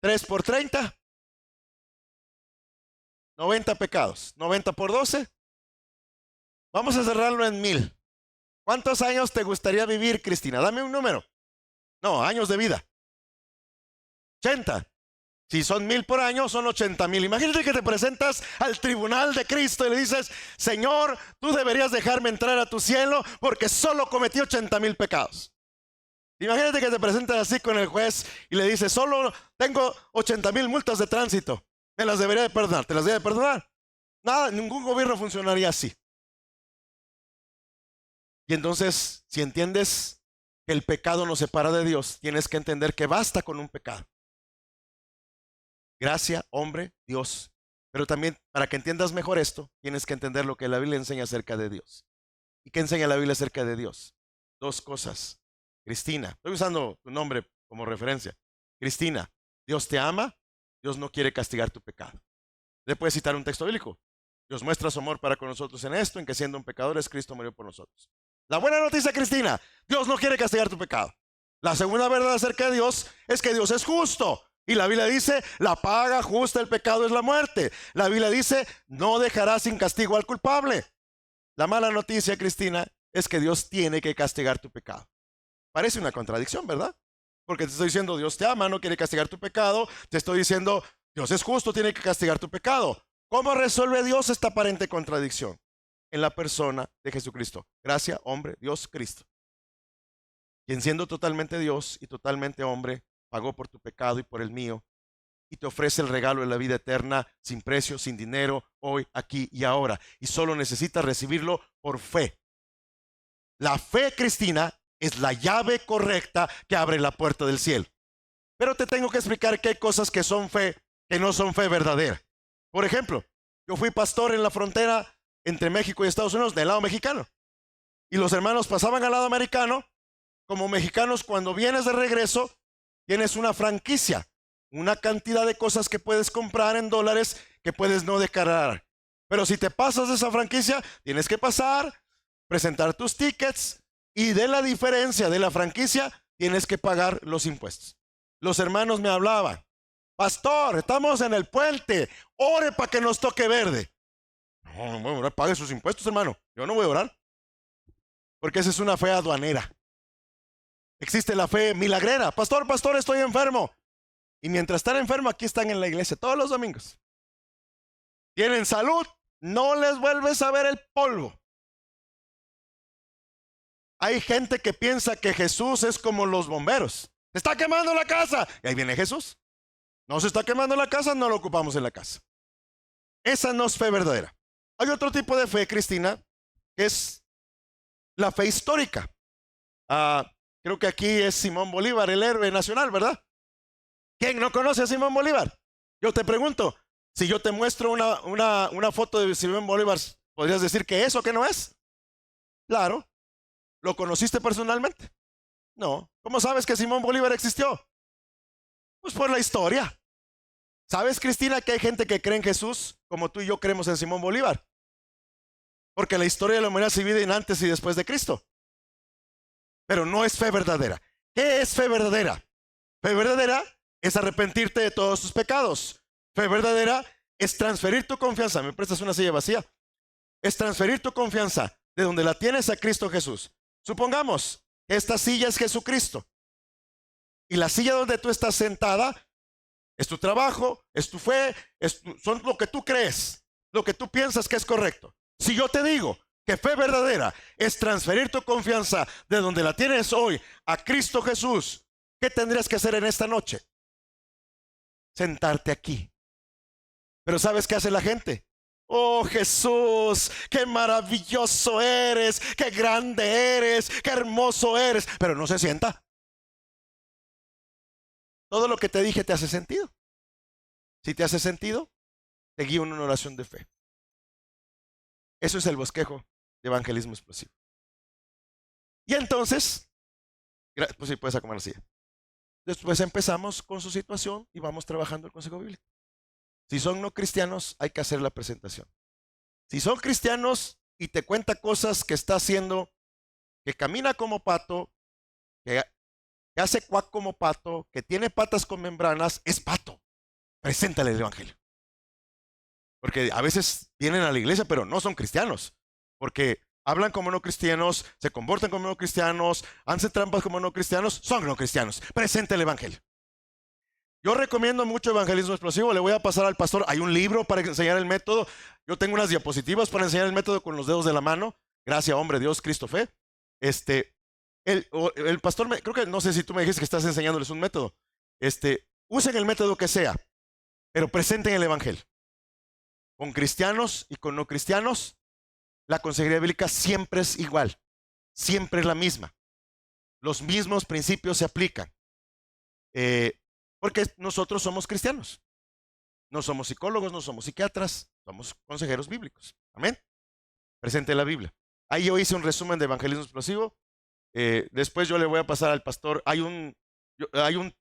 S1: 3 por 30. 90 pecados. 90 por 12. Vamos a cerrarlo en 1000. ¿Cuántos años te gustaría vivir, Cristina? Dame un número. No, años de vida. 80. Si son 1000 por año, son 80,000. Imagínate que te presentas al tribunal de Cristo y le dices, Señor, tú deberías dejarme entrar a tu cielo porque solo cometí 80,000 pecados. Imagínate que te presentas así con el juez y le dices, solo tengo 80,000 multas de tránsito. Me las debería de perdonar. ¿Te las debería de perdonar? Nada, ningún gobierno funcionaría así. Y entonces, si entiendes que el pecado nos separa de Dios, tienes que entender que basta con un pecado. Gracia, hombre, Dios. Pero también, para que entiendas mejor esto, tienes que entender lo que la Biblia enseña acerca de Dios. ¿Y qué enseña la Biblia acerca de Dios? 2 cosas. Cristina, estoy usando tu nombre como referencia. Cristina, Dios te ama, Dios no quiere castigar tu pecado. Le puedes citar un texto bíblico. Dios muestra su amor para con nosotros en esto, en que siendo un pecador, Cristo murió por nosotros. La buena noticia, Cristina, Dios no quiere castigar tu pecado. La segunda verdad acerca de Dios es que Dios es justo. Y la Biblia dice, la paga justa del pecado es la muerte. La Biblia dice, no dejará sin castigo al culpable. La mala noticia, Cristina, es que Dios tiene que castigar tu pecado. Parece una contradicción, ¿verdad? Porque te estoy diciendo, Dios te ama, no quiere castigar tu pecado. Te estoy diciendo, Dios es justo, tiene que castigar tu pecado. ¿Cómo resuelve Dios esta aparente contradicción? En la persona de Jesucristo. Gracia, hombre, Dios, Cristo. Quien siendo totalmente Dios y totalmente hombre, pagó por tu pecado y por el mío, y te ofrece el regalo de la vida eterna sin precio, sin dinero, hoy, aquí y ahora. Y solo necesitas recibirlo por fe. La fe, Cristina, es la llave correcta que abre la puerta del cielo. Pero te tengo que explicar que hay cosas que son fe, que no son fe verdadera. Por ejemplo, yo fui pastor en la frontera entre México y Estados Unidos, del lado mexicano. Y los hermanos pasaban al lado americano. Como mexicanos, cuando vienes de regreso, tienes una franquicia, una cantidad de cosas que puedes comprar en dólares que puedes no declarar. Pero si te pasas de esa franquicia, tienes que pasar, presentar tus tickets y de la diferencia de la franquicia, tienes que pagar los impuestos. Los hermanos me hablaban, pastor, estamos en el puente, ore para que nos toque verde. No voy a orar, pague sus impuestos, hermano. Yo no voy a orar. Porque esa es una fe aduanera. Existe la fe milagrera. Pastor, estoy enfermo. Y mientras están enfermos, aquí están en la iglesia todos los domingos. Tienen salud, no les vuelves a ver el polvo. Hay gente que piensa que Jesús es como los bomberos. Se está quemando la casa. Y ahí viene Jesús. No se está quemando la casa, no lo ocupamos en la casa. Esa no es fe verdadera. Hay otro tipo de fe, Cristina, que es la fe histórica. Creo que aquí es Simón Bolívar, el héroe nacional, ¿verdad? ¿Quién no conoce a Simón Bolívar? Yo te pregunto, si yo te muestro una foto de Simón Bolívar, ¿podrías decir que es o que no es? Claro. ¿Lo conociste personalmente? No. ¿Cómo sabes que Simón Bolívar existió? Pues por la historia. ¿Sabes, Cristina, que hay gente que cree en Jesús como tú y yo creemos en Simón Bolívar? Porque la historia de la humanidad se divide en antes y después de Cristo. Pero no es fe verdadera. ¿Qué es fe verdadera? Fe verdadera es arrepentirte de todos tus pecados. Fe verdadera es transferir tu confianza. ¿Me prestas una silla vacía? Es transferir tu confianza de donde la tienes a Cristo Jesús. Supongamos que esta silla es Jesucristo. Y la silla donde tú estás sentada es tu trabajo, es tu fe, son lo que tú crees, lo que tú piensas que es correcto. Si yo te digo Que fe verdadera es transferir tu confianza de donde la tienes hoy a Cristo Jesús. ¿Qué tendrías que hacer en esta noche? Sentarte aquí. Pero ¿sabes qué hace la gente? Oh Jesús, qué maravilloso eres, qué grande eres, qué hermoso eres. Pero no se sienta. Todo lo que te dije te hace sentido. Si te hace sentido, te guío en una oración de fe. Eso es el bosquejo de evangelismo explosivo. Y entonces, pues sí, puedes acomodar la silla. Después empezamos con su situación y vamos trabajando el consejo bíblico. Si son no cristianos, hay que hacer la presentación. Si son cristianos y te cuenta cosas que está haciendo, que camina como pato, que hace cuac como pato, que tiene patas con membranas, es pato. Preséntale el evangelio. Porque a veces vienen a la iglesia, pero no son cristianos. Porque hablan como no cristianos, se comportan como no cristianos, hacen trampas como no cristianos, son no cristianos. Presenta el evangelio. Yo recomiendo mucho evangelismo explosivo. Le voy a pasar al pastor. Hay un libro para enseñar el método. Yo tengo unas diapositivas para enseñar el método con los dedos de la mano. Gracias, hombre, Dios, Cristo, fe. El pastor, creo que no sé si tú me dijiste que estás enseñándoles un método. Usen el método que sea, pero presenten el evangelio. Con cristianos y con no cristianos, la consejería bíblica siempre es igual. Siempre es la misma. Los mismos principios se aplican. Porque nosotros somos cristianos. No somos psicólogos, no somos psiquiatras, somos consejeros bíblicos. Amén. Presente la Biblia. Ahí yo hice un resumen de evangelismo explosivo. Después yo le voy a pasar al pastor. Hay un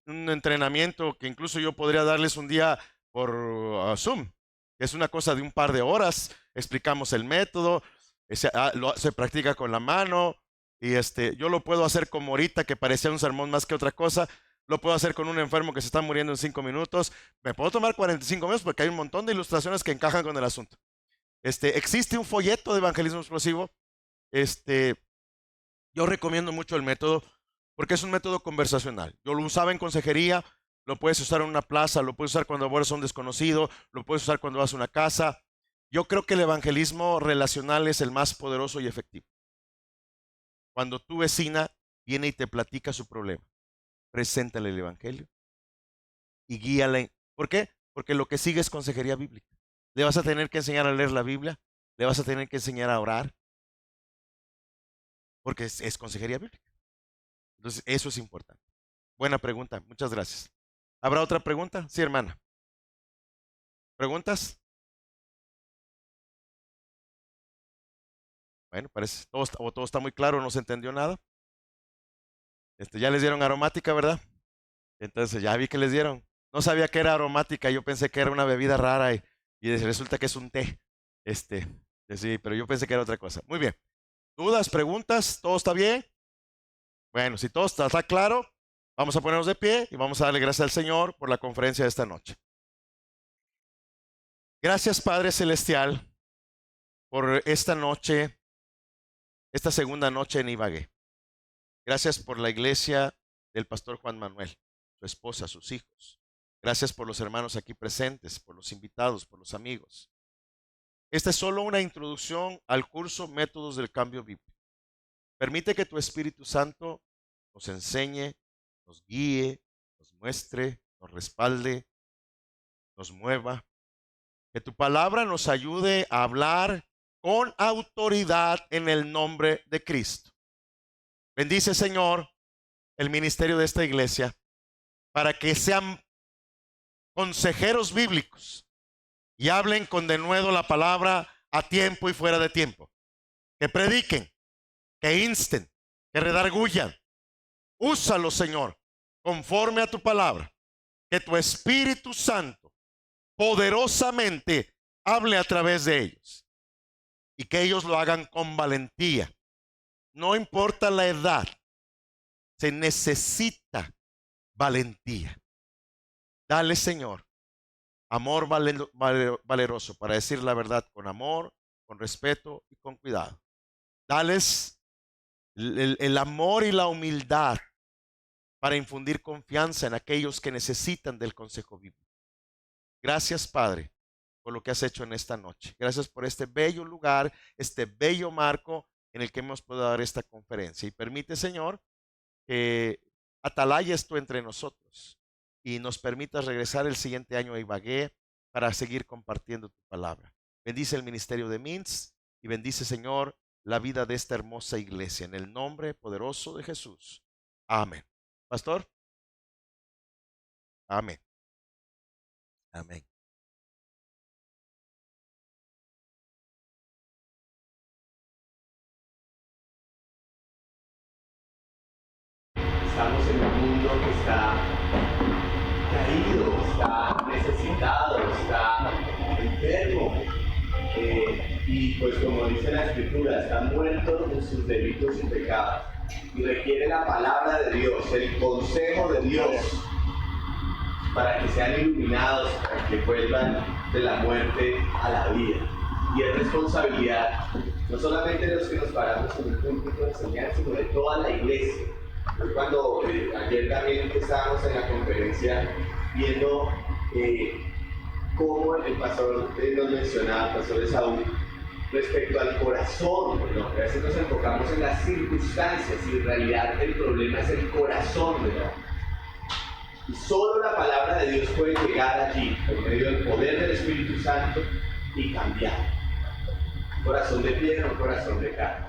S1: entrenamiento que incluso yo podría darles un día por Zoom. Es una cosa de un par de horas. Explicamos el método. Se practica con la mano. Y yo lo puedo hacer como ahorita, que parecía un sermón más que otra cosa. Lo puedo hacer con un enfermo que se está muriendo en 5 minutos. Me puedo tomar 45 minutos porque hay un montón de ilustraciones que encajan con el asunto. Existe un folleto de evangelismo explosivo. Yo recomiendo mucho el método porque es un método conversacional. Yo lo usaba en consejería, lo puedes usar en una plaza, lo puedes usar cuando abordas a un desconocido, lo puedes usar cuando vas a una casa. Yo creo que el evangelismo relacional es el más poderoso y efectivo. Cuando tu vecina viene y te platica su problema, preséntale el evangelio y guíale. ¿Por qué? Porque lo que sigue es consejería bíblica. Le vas a tener que enseñar a leer la Biblia, le vas a tener que enseñar a orar, porque es consejería bíblica. Entonces, eso es importante. Buena pregunta, muchas gracias. ¿Habrá otra pregunta? Sí, hermana. ¿Preguntas? Bueno, parece todo está muy claro, no se entendió nada. Ya les dieron aromática, ¿verdad? Entonces ya vi que les dieron. No sabía que era aromática, yo pensé que era una bebida rara y resulta que es un té. Sí, pero yo pensé que era otra cosa. Muy bien. ¿Dudas, preguntas? ¿Todo está bien? Bueno, si todo está claro, vamos a ponernos de pie y vamos a darle gracias al Señor por la conferencia de esta noche. Gracias, Padre Celestial, por esta noche, esta segunda noche en Ibagué. Gracias por la iglesia del pastor Juan Manuel, su esposa, sus hijos. Gracias por los hermanos aquí presentes, por los invitados, por los amigos. Esta es solo una introducción al curso Métodos del Cambio Bíblico. Permite que tu Espíritu Santo nos enseñe, nos guíe, nos muestre, nos respalde, nos mueva. Que tu palabra nos ayude a hablar con autoridad en el nombre de Cristo. Bendice, Señor, el ministerio de esta iglesia para que sean consejeros bíblicos y hablen con denuedo la palabra a tiempo y fuera de tiempo. Que prediquen, que insten, que redarguyan. Úsalo, Señor, conforme a tu palabra. Que tu Espíritu Santo poderosamente hable a través de ellos y que ellos lo hagan con valentía. No importa la edad, se necesita valentía. Dale, Señor, amor valeroso para decir la verdad con amor, con respeto y con cuidado. Dales el amor y la humildad para infundir confianza en aquellos que necesitan del consejo bíblico. Gracias, Padre, por lo que has hecho en esta noche. Gracias por este bello lugar, este bello marco en el que hemos podido dar esta conferencia. Y permite, Señor, que atalayes tú entre nosotros y nos permitas regresar el siguiente año a Ibagué para seguir compartiendo tu palabra. Bendice el ministerio de Mintz y bendice, Señor, la vida de esta hermosa iglesia. En el nombre poderoso de Jesús. Amén. Pastor. Amén. Amén.
S2: Estamos en un mundo que está caído, está necesitado, está enfermo. Y pues como dice la Escritura, está muerto en sus delitos y pecados. Y requiere la palabra de Dios, el consejo de Dios, para que sean iluminados, para que vuelvan de la muerte a la vida. Y es responsabilidad no solamente de los que nos paramos en un púlpito de enseñanza, sino de toda la iglesia. Cuando ayer también estábamos en la conferencia viendo cómo el pastor nos mencionaba, el pastor de Saúl, respecto al corazón, ¿no? A veces nos enfocamos en las circunstancias y en realidad el problema es el corazón, ¿verdad? Y solo la palabra de Dios puede llegar allí, por medio del poder del Espíritu Santo, y cambiar. Un corazón de piedra, un corazón de carne.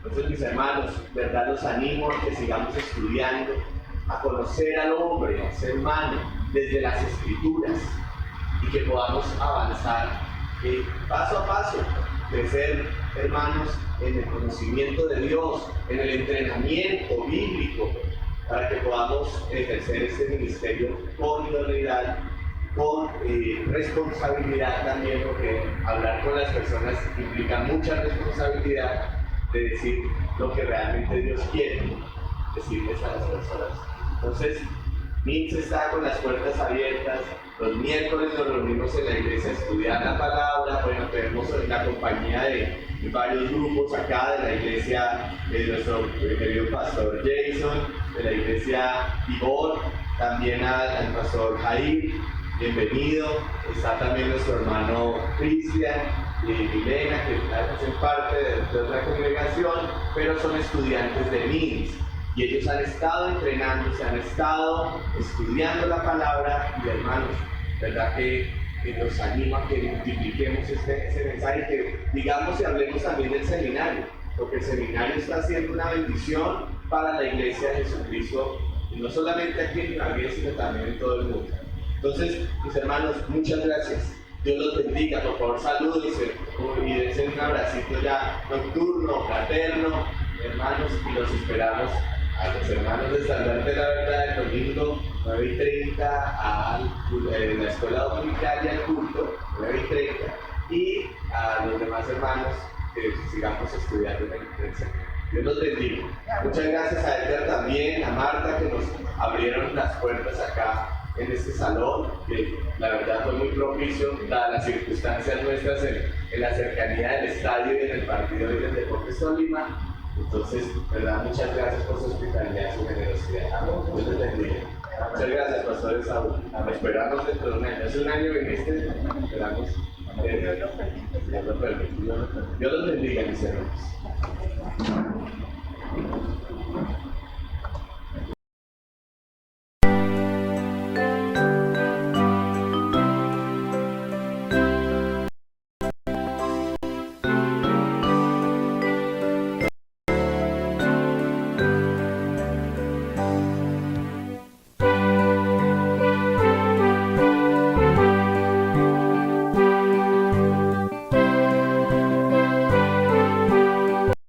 S2: Entonces, mis hermanos, verdad, los animo a que sigamos estudiando, a conocer al hombre, al ser humano, desde las Escrituras, y que podamos avanzar paso a paso, crecer, hermanos, en el conocimiento de Dios, en el entrenamiento bíblico, para que podamos ejercer este ministerio con idoneidad, con responsabilidad también, porque hablar con las personas implica mucha responsabilidad de decir lo que realmente Dios quiere decirles a las personas. Entonces, Mintz está con las puertas abiertas. Los miércoles nos reunimos en la iglesia a estudiar la palabra. Bueno, tenemos la compañía de varios grupos acá, de la iglesia de nuestro querido pastor Jason, de la iglesia Ivor, también al pastor Jair, bienvenido. Está también nuestro hermano Cristian y Milena, que hacen parte de otra congregación, pero son estudiantes de Mintz. Y ellos han estado entrenándose, han estado estudiando la palabra, y hermanos, verdad que nos anima a que multipliquemos ese mensaje, que digamos y hablemos también del seminario, porque el seminario está haciendo una bendición para la iglesia de Jesucristo, y no solamente aquí en Ibagué, sino también en todo el mundo. Entonces, mis hermanos, muchas gracias. Dios los bendiga, por favor salúdense y dense un abracito ya nocturno, fraterno, hermanos, y los esperamos a los hermanos de Estandarte la Verdad el domingo 9:30 en la escuela dominical y al culto 9:30, y a los demás hermanos que sigamos estudiando en la iglesia. Dios los bendiga. Muchas gracias a Edgar también, a Marta, que nos abrieron las puertas acá en este salón, que la verdad fue muy propicio, dadas las circunstancias nuestras en la cercanía del estadio y en el partido hoy del Deportes Tolima. Entonces, verdad, muchas gracias por su hospitalidad y su generosidad. Dios les bendiga. Muchas gracias, Pastor Saúl. Esperamos dentro de un año. Hace un año viniste, esperamos. Dios los bendiga, mis hermanos.